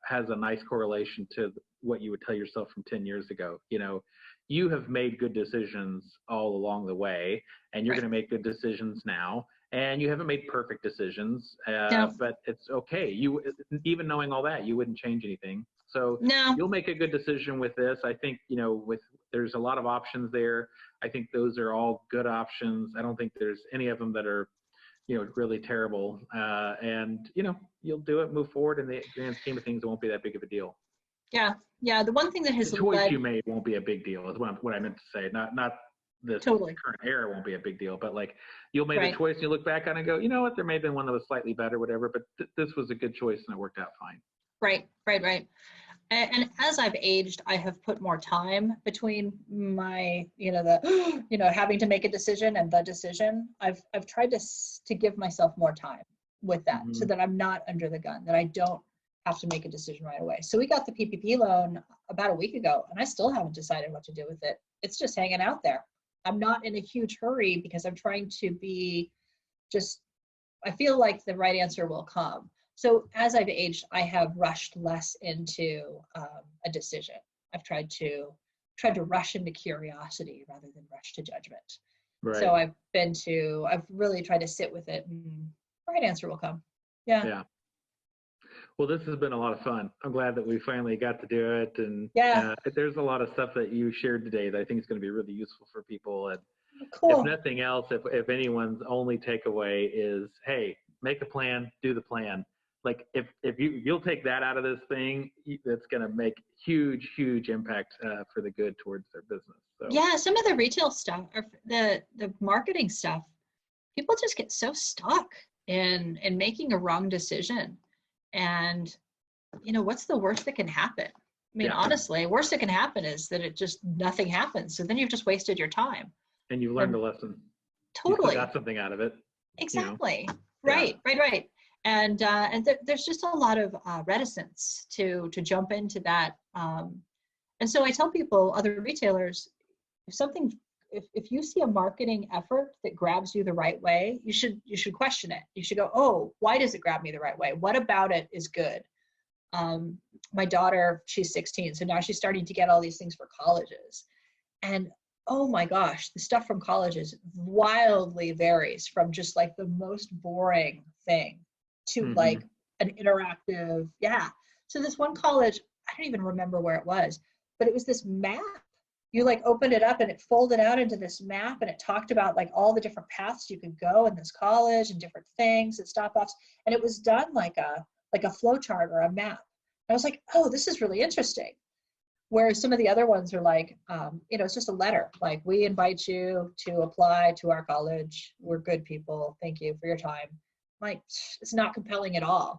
has a nice correlation to what you would tell yourself from 10 years ago. You have made good decisions all along the way, and you're right. going to make good decisions now. And you haven't made perfect decisions, No. but it's okay. Even knowing all that, you wouldn't change anything. So no. You'll make a good decision with this. I think, there's a lot of options there. I think those are all good options. I don't think there's any of them that are, really terrible. And you'll do it, move forward. In the grand scheme of things, it won't be that big of a deal. Yeah. Yeah. The one thing that has the choice you made won't be a big deal is what I meant to say. Not this totally. current era won't be a big deal, but like you'll make right. a choice and you look back on it and go, you know what, there may have been one that was slightly better, whatever, but this was a good choice and it worked out fine. Right. And as I've aged, I have put more time between my, having to make a decision and the decision. I've tried to give myself more time with that, so that I'm not under the gun, that I don't have to make a decision right away. So we got the PPP loan about a week ago, and I still haven't decided what to do with it. It's just hanging out there. I'm not in a huge hurry because I'm trying to be I feel like the right answer will come. So as I've aged, I have rushed less into a decision. I've tried to rush into curiosity rather than rush to judgment. Right. So I've really tried to sit with it, and the right answer will come. Yeah. Well, this has been a lot of fun. I'm glad that we finally got to do it. And there's a lot of stuff that you shared today that I think is going to be really useful for people. And cool. If nothing else, if anyone's only takeaway is, hey, make a plan, do the plan. Like if you'll take that out of this thing, that's going to make huge impact for the good towards their business. So. Yeah, some of the retail stuff, or the marketing stuff, people just get so stuck in making a wrong decision. And what's the worst that can happen? I mean, honestly, worst that can happen is that nothing happens. So then you've just wasted your time. And you learned a lesson. Totally. You got something out of it. Exactly. Right. And there's just a lot of reticence to jump into that. And so I tell people, other retailers, if you see a marketing effort that grabs you the right way, you should question it. You should go, oh, why does it grab me the right way? What about it is good? My daughter, she's 16, so now she's starting to get all these things for colleges. And oh my gosh, the stuff from colleges wildly varies from just like the most boring thing to like an interactive, So this one college, I don't even remember where it was, but it was this map. You like opened it up and it folded out into this map, and it talked about like all the different paths you could go in this college and different things and stop-offs. And it was done like a flow chart or a map. I was like, oh, this is really interesting. Whereas some of the other ones are like, it's just a letter. Like, we invite you to apply to our college. We're good people. Thank you for your time. Like, it's not compelling at all.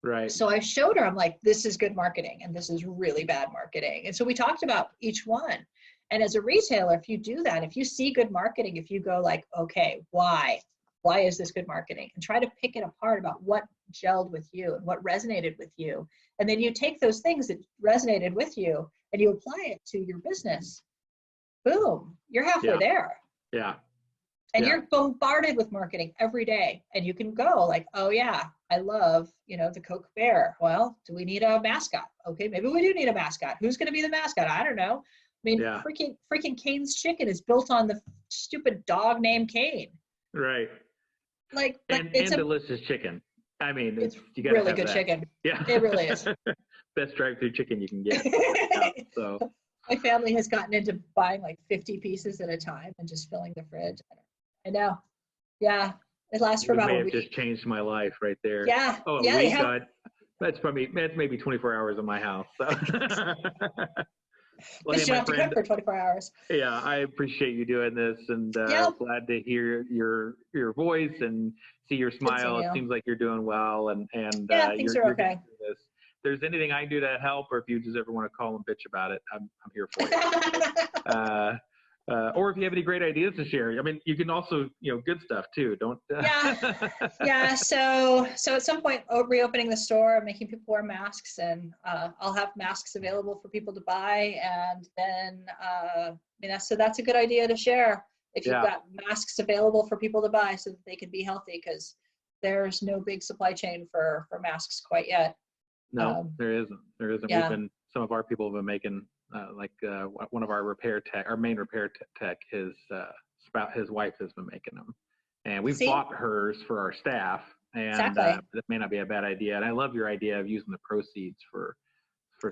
Right. So I showed her, I'm like, this is good marketing and this is really bad marketing. And so we talked about each one. And as a retailer, if you do that, if you see good marketing, if you go like, okay, why is this good marketing? And try to pick it apart about what gelled with you and what resonated with you. And then you take those things that resonated with you and you apply it to your business. Boom, you're halfway there. Yeah. And you're bombarded with marketing every day. And you can go like, oh yeah, I love, the Coke Bear. Well, do we need a mascot? Okay, maybe we do need a mascot. Who's going to be the mascot? I don't know. I mean, freaking Cane's Chicken is built on the stupid dog named Cane. Right. Like, and delicious chicken. I mean, it's you gotta really have good that. chicken. Yeah. It really is. Best drive-through chicken you can get. So My family has gotten into buying like 50 pieces at a time and just filling the fridge. I know. Yeah. It lasts for You about may a have week. just changed my life right there. Yeah. Oh, a Yeah, week? That's maybe 24 hours in my house. So. Well, Because hey, you don't my have to friend, cook for 24 hours. yeah, I appreciate you doing this, and Yep. glad to hear your voice and see your smile. It you. seems like you're doing well, and Yeah, things you're are okay. getting through this. If there's anything I can do to help, or if you just ever want to call and bitch about it, I'm here for you. Or if you have any great ideas to share, I mean, you can also, good stuff too. Don't. Yeah. So at some point, reopening the store, making people wear masks, and I'll have masks available for people to buy, and then so that's a good idea to share if you've got masks available for people to buy, so that they can be healthy, because there's no big supply chain for masks quite yet. No, there isn't. Yeah. Some of our people have been making. One of our main repair tech, his wife has been making them, and we've bought hers for our staff, and Exactly. that may not be a bad idea. And I love your idea of using the proceeds for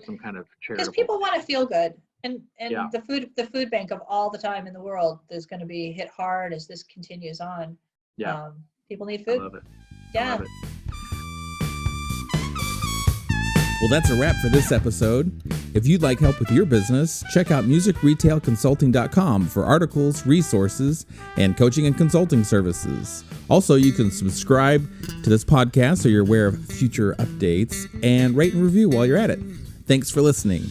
some kind of charitable. Because people want to feel good, and Yeah. the food bank of all the time in the world is going to be hit hard as this continues on. Yeah. People need food. I love it. Yeah. I love it. Well, that's a wrap for this episode. If you'd like help with your business, check out musicretailconsulting.com for articles, resources, and coaching and consulting services. Also, you can subscribe to this podcast so you're aware of future updates, and rate and review while you're at it. Thanks for listening.